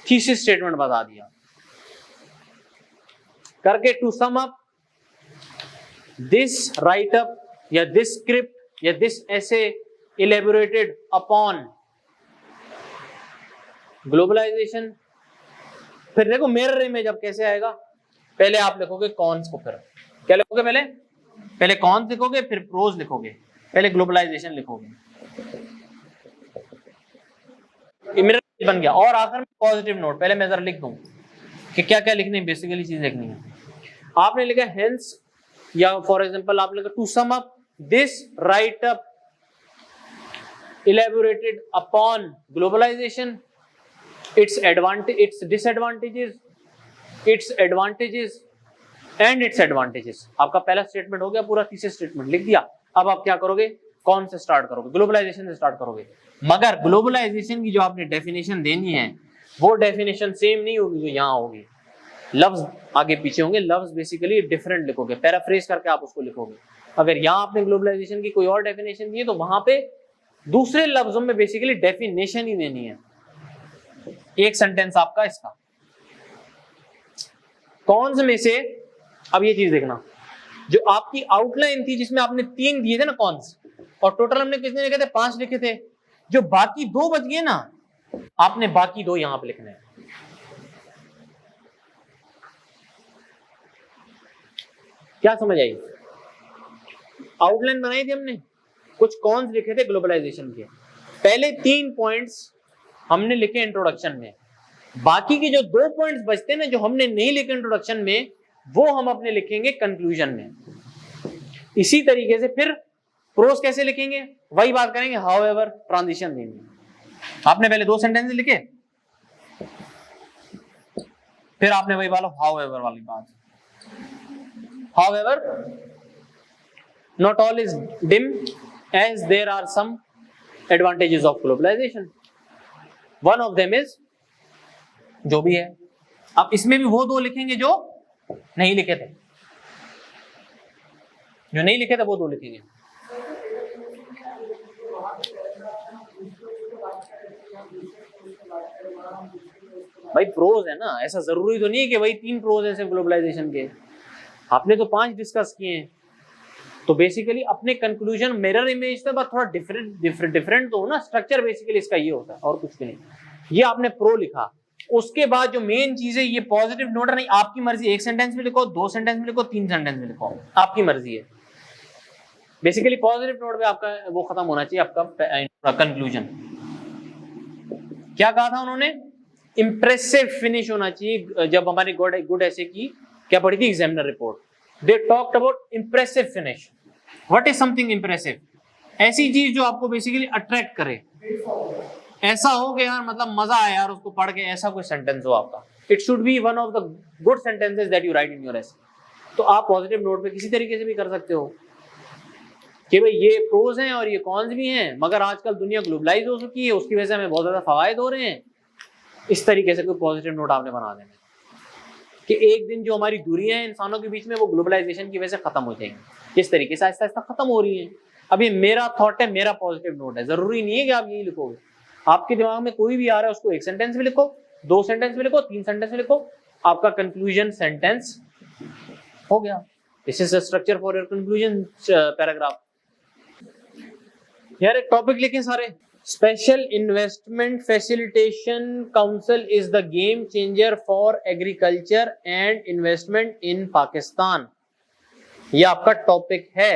थीसिस स्टेटमेंट बता दिया करके। To sum up, this write up या दिस स्क्रिप्ट या this essay elaborated upon globalization. फिर देखो मिरर इमेज अब कैसे आएगा, पहले आप लिखोगे कॉन्स को, फिर क्या लिखोगे, पहले कॉन्स लिखोगे, फिर प्रोज लिखोगे, पहले ग्लोबलाइजेशन लिखोगे। मिरर बन गया। और आखिर में पॉजिटिव नोट, पहले मैं जरा लिख दूं कि क्या क्या लिखनी है, बेसिकली चीज लिखनी है। आपने लिखा हेंस, या फॉर एग्जांपल आप लिखा to sum up, this write up elaborated upon globalization, its advantage, its disadvantages, its advantages and its advantages। आपका पहला स्टेटमेंट हो गया, पूरा थीसिस स्टेटमेंट लिख दिया। अब आप क्या करोगे, कौन से स्टार्ट करोगे, ग्लोबलाइजेशन से स्टार्ट करोगे। मगर ग्लोबलाइजेशन की जो आपने डेफिनेशन देनी है वो डेफिनेशन सेम नहीं होगी जो यहाँ होगी, लफ्ज आगे पीछे होंगे, लफ्ज बेसिकली डिफरेंट लिखोगे, पैराफ्रेज करके आप उसको लिखोगे। अगर यहाँ आपने ग्लोबलाइजेशन की कोई और डेफिनेशन दी है तो वहां पे दूसरे लफ्जों में बेसिकली डेफिनेशन ही देनी है। एक सेंटेंस आपका इसका कौन से में से, अब ये चीज देखना, जो आपकी आउटलाइन थी जिसमें आपने 3 दिए थे ना कॉन्स, और टोटल हमने कितने लिखे थे, 5 लिखे थे। जो बाकी 2 बच गए ना, आपने बाकी 2 यहां पे लिखने हैं। क्या समझ आई, आउटलाइन बनाई थी हमने, कुछ कॉन्स लिखे थे ग्लोबलाइजेशन के, पहले 3 पॉइंट्स हमने लिखे इंट्रोडक्शन में, बाकी के जो 2 पॉइंट्स बचते हैं ना जो हमने नहीं लिखे इंट्रोडक्शन में, वो हम अपने लिखेंगे कंक्लूजन में। इसी तरीके से फिर प्रोज कैसे लिखेंगे, वही बात करेंगे, हाउएवर ट्रांजिशन देंगे। आपने पहले 2 सेंटेंस लिखे, फिर आपने वही वाला हाउएवर वाली बात, however not all is dim as there are some advantages of globalization, one of them is, जो भी है। अब इसमें भी वो 2 लिखेंगे जो नहीं लिखे थे, जो नहीं लिखे थे वो 2 लिखेंगे। भाई प्रोज है ना, ऐसा जरूरी तो नहीं है कि वही 3 प्रोज है सिर्फ ग्लोबलाइजेशन के, आपने तो 5 डिस्कस किए हैं। तो बेसिकली अपने कंक्लूजन मिरर इमेज था, बस थोड़ा डिफरेंट तो हो ना, स्ट्रक्चर बेसिकली इसका ये होता है और कुछ भी नहीं। ये आपने प्रो लिखा, उसके बाद जो मेन चीज है ये पॉजिटिव नोट है, नहीं आपकी मर्जी, 1 सेंटेंस में लिखो, 2 सेंटेंस में लिखो, 3 सेंटेंस में लिखो, आपकी मर्जी है। बेसिकली पॉजिटिव नोट पे आपका वो खत्म होना चाहिए, आपका कंक्लूजन। क्या कहा था उन्होंने, इंप्रेसिव फिनिश होना चाहिए। जब हमारी गुड ऐसे की क्या पढ़ी थी examiner report, they talked about impressive finish. What is something impressive, ऐसी चीज जो आपको बेसिकली अट्रैक्ट करे, ऐसा हो कि यार मतलब मजा आया यार उसको पढ़ के, ऐसा कोई सेंटेंस हो आपका। It should be one of the good sentences that you right in your एसे। तो आप पॉजिटिव नोट पे किसी तरीके से भी कर सकते हो कि भाई ये प्रोज हैं और ये कॉन्स भी हैं, मगर आजकल दुनिया ग्लोबलाइज हो चुकी है, उसकी वजह से हमें बहुत ज्यादा फवायद हो रहे हैं। इस तरीके से कोई पॉजिटिव नोट आपने बना देना कि एक दिन जो हमारी दूरियां हैं इंसानों के बीच में वो ग्लोबलाइजेशन की वजह से खत्म हो जाएंगी, किस तरीके से आहिस्ता आहिस्ता खत्म हो रही है। अब ये मेरा थॉट है, मेरा पॉजिटिव नोट है, जरूरी नहीं है कि आप यही लिखोगे। आपके दिमाग में कोई भी आ रहा है उसको 1 सेंटेंस में लिखो, 2 सेंटेंस में लिखो, 3 सेंटेंस में लिखो, आपका कंक्लूजन सेंटेंस हो गया। This is the structure for your conclusion paragraph. यार एक टॉपिक लिखें सारे, special investment facilitation council is the game changer for agriculture and investment इन पाकिस्तान। ये आपका टॉपिक है।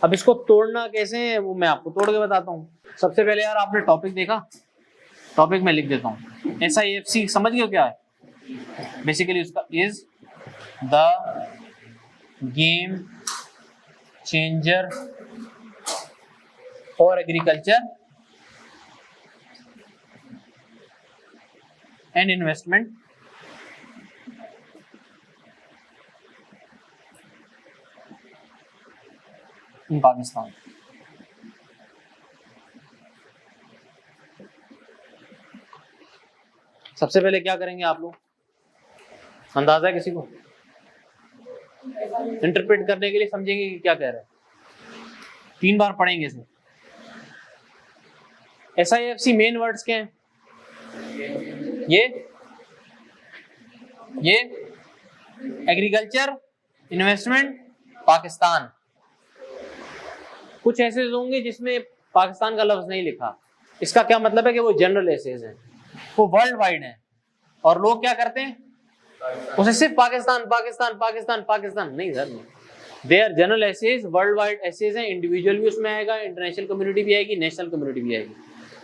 अब इसको तोड़ना कैसे है वो मैं आपको तोड़ के बताता हूँ। सबसे पहले यार आपने टॉपिक देखा, टॉपिक में लिख देता हूँ, SIFC समझ गए क्या है? बेसिकली उसका is the game changer for agriculture and investment इन पाकिस्तान। सबसे पहले क्या करेंगे आप लोग, अंदाजा है किसी को? इंटरप्रेट करने के लिए समझेंगे कि क्या कह रहे हैं, 3 बार पढ़ेंगे इसे। SIFC मेन वर्ड्स क्या हैं? ये एग्रीकल्चर, इन्वेस्टमेंट, पाकिस्तान। कुछ ऐसे होंगे जिसमें पाकिस्तान का लफ्ज नहीं लिखा, इसका क्या मतलब है कि वो जनरल एसेज हैं, वो वर्ल्ड वाइड हैं, और लोग क्या करते हैं उसे सिर्फ पाकिस्तान पाकिस्तान पाकिस्तान पाकिस्तान नहीं sir, they are general essays, world wide essays हैं। इंडिविजुअल भी उसमें आएगा, इंटरनेशनल कम्युनिटी भी आएगी, नेशनल कम्युनिटी भी आएगी,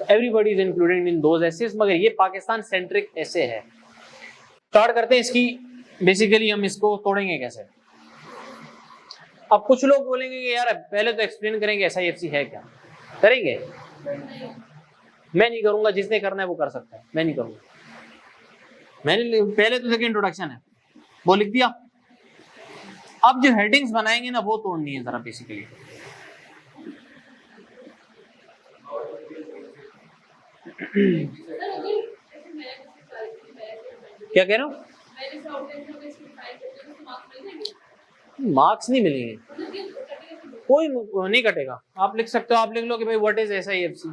everybody is included in those essays, मगर ये पाकिस्तान सेंट्रिक ऐसे है। स्टार्ट करते हैं इसकी, बेसिकली हम इसको तोड़ेंगे कैसे। अब कुछ लोग बोलेंगे कि यार पहले तो एक्सप्लेन करेंगे SIFC है क्या, करेंगे? मैं नहीं करूंगा, जिसने करना है वो कर सकता है, मैं नहीं करूंगा। मैंने पहले तो देखिए इंट्रोडक्शन है वो लिख दिया। अब जो हेडिंग्स बनाएंगे ना वो तोड़नी है जरा बेसिकली। क्या कह रहे हो? मार्क्स नहीं मिलेंगे, कोई नहीं कटेगा। आप लिख सकते हो, आप लिख लो कि भाई व्हाट इज SIFC,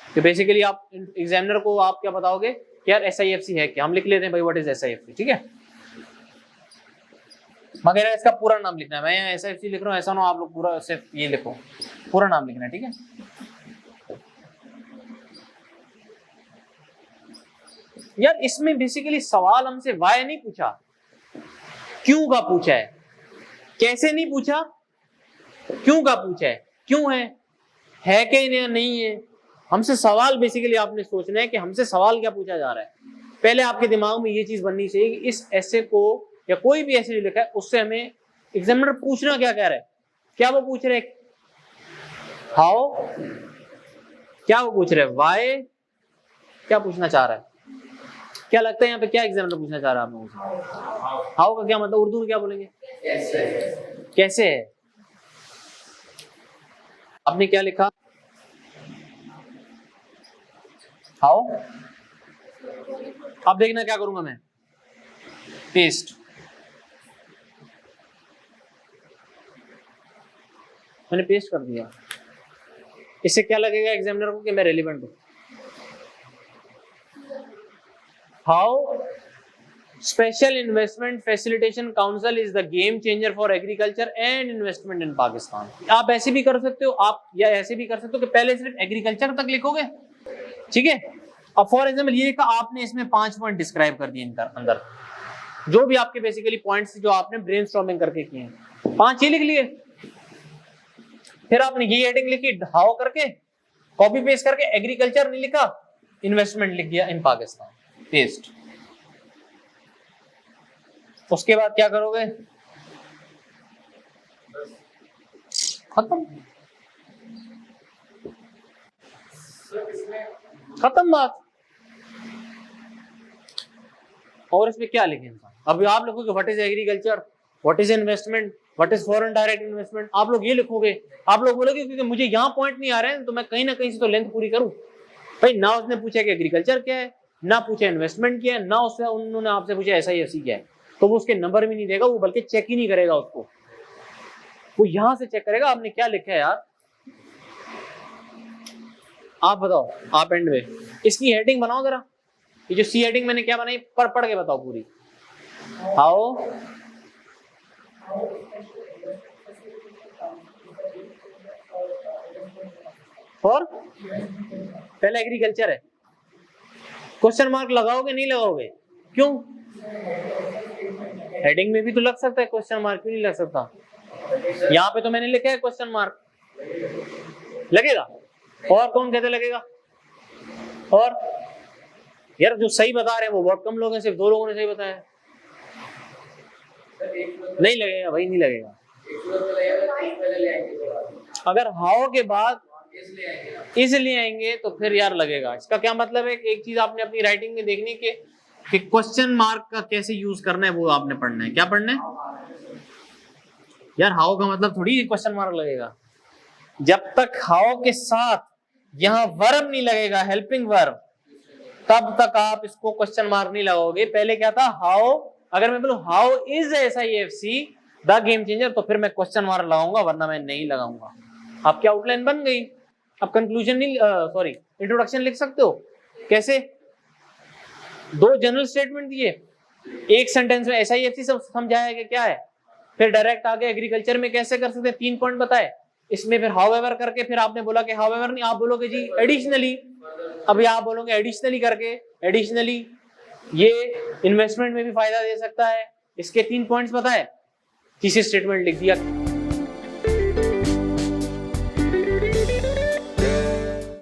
कि बेसिकली आप एग्जामिनर को आप क्या बताओगे कि यार SIFC है क्या, हम लिख लेते हैं भाई व्हाट इज SIFC, ठीक है। मगर इसका पूरा नाम लिखना है, मैं यहाँ SIFC लिख रहा हूँ, ऐसा ना आप लोग पूरा सिर्फ ये लिखो, पूरा नाम लिखना है, ठीक है। यार इसमें बेसिकली सवाल हमसे वाई नहीं पूछा, क्यों का पूछा है, कैसे नहीं पूछा, क्यों का पूछा है, क्यों है कि नहीं है। हमसे सवाल बेसिकली आपने सोचना है कि हमसे सवाल क्या पूछा जा रहा है। पहले आपके दिमाग में ये चीज बननी चाहिए कि इस ऐसे को या कोई भी ऐसे जो लिखा है उससे हमें एग्जामिनर पूछना क्या कह रहा है, क्या वो पूछ रहे, हाउ, क्या वो पूछ रहे, वाई, क्या पूछना चाह रहा है? क्या लगता है यहाँ पे क्या एग्जामिनर पूछना चाह रहा है आप लोगों से? हाउ का क्या मतलब, उर्दू में क्या बोलेंगे? कैसे है। आपने क्या लिखा, हाउ। अब देखना क्या करूंगा मैं, पेस्ट। मैंने पेस्ट कर दिया। इससे क्या लगेगा एग्जामिनर को कि मैं रेलिवेंट हूं। How special investment facilitation council is the game changer for agriculture and investment इन पाकिस्तान। आप ऐसे भी कर सकते हो, आप या ऐसे भी कर सकते हो कि पहले सिर्फ एग्रीकल्चर तक लिखोगे, ठीक है। अब फॉर एग्जाम्पल ये लिखा आपने, इसमें 5 पॉइंट डिस्क्राइब कर दिए इनका अंदर, जो भी आपके बेसिकली पॉइंट्स जो आपने ब्रेनस्टॉर्मिंग करके किए हैं, 5 ही लिख लिए। फिर आपने ये हेडिंग लिखी हाउ करके, कॉपी पेस्ट करके एग्रीकल्चर नहीं लिखा, इन्वेस्टमेंट लिख दिया इन पाकिस्तान, पेस्ट। उसके बाद क्या करोगे, खत्म, खत्म बात। और इसमें क्या लिखे इंसान, अभी आप लिखोगे what is agriculture, what is investment, what is foreign direct investment, आप लोग ये लिखोगे। आप लोग बोलोगे क्योंकि मुझे यहाँ पॉइंट नहीं आ रहे हैं तो मैं कहीं ना कहीं से तो लेंथ पूरी करूं। भाई ना उसने पूछा कि एग्रीकल्चर क्या है, ना पूछा इन्वेस्टमेंट क्या है, ना उससे उन्होंने आपसे पूछा SIFC क्या है, तो वो उसके नंबर भी नहीं देगा, वो बल्कि चेक ही नहीं करेगा उसको, वो यहां से चेक करेगा आपने क्या लिखा है यार। आप बताओ, आप एंड में इसकी हेडिंग बनाओ जरा, ये जो सी हेडिंग मैंने क्या बनाई पढ़ के बताओ पूरी। हाउ फॉर, पहले एग्रीकल्चर है, क्वेश्चन मार्क लगाओगे नहीं लगाओगे, क्यों? हेडिंग में भी तो लग सकता है क्वेश्चन मार्क, क्यों नहीं लग सकता? यहाँ पे तो मैंने लिखा है क्वेश्चन मार्क, लगेगा। और कौन कहते लगेगा? और यार जो सही बता रहे हैं वो बहुत कम लोग हैं, सिर्फ 2 लोगों ने सही बताया। नहीं लगेगा भाई, नहीं लगेगा। अगर हाउ के बाद इसलिए आएंगे तो फिर यार लगेगा। इसका क्या मतलब है, एक चीज आपने अपनी राइटिंग में देखनी कि क्वेश्चन मार्क का कैसे यूज करना है, वो आपने पढ़ना है। क्या पढ़ना है यार, हाउ का मतलब थोड़ी क्वेश्चन मार्क लगेगा। जब तक हाउ के साथ यहाँ वर्ब नहीं लगेगा, हेल्पिंग वर्ब, तब तक आप इसको क्वेश्चन मार्क नहीं लगाओगे। पहले क्या था, हाउ, अगर मैं बोलूं how is SIFC the game changer, तो फिर मैं क्वेश्चन मार्क लगाऊंगा, वरना मैं नहीं लगाऊंगा। आपकी आउटलाइन बन गई। अब कंक्लूजन नहीं, सॉरी, इंट्रोडक्शन लिख सकते हो। कैसे? 2 जनरल स्टेटमेंट दिए, एक सेंटेंस में SIFC सब समझाया कि क्या है, फिर डायरेक्ट आगे एग्रीकल्चर में कैसे कर सकते हैं, 3 पॉइंट बताए। इसमें फिर हाउएवर करके, फिर आपने बोला कि हाउएवर नहीं, आप बोलोगे जी एडिशनली। अभी आप बोलोगे एडिशनली करके, एडिशनली ये इन्वेस्टमेंट में भी फायदा दे सकता है। इसके 3 पॉइंट्स बताए, तीसरी स्टेटमेंट लिख दिया।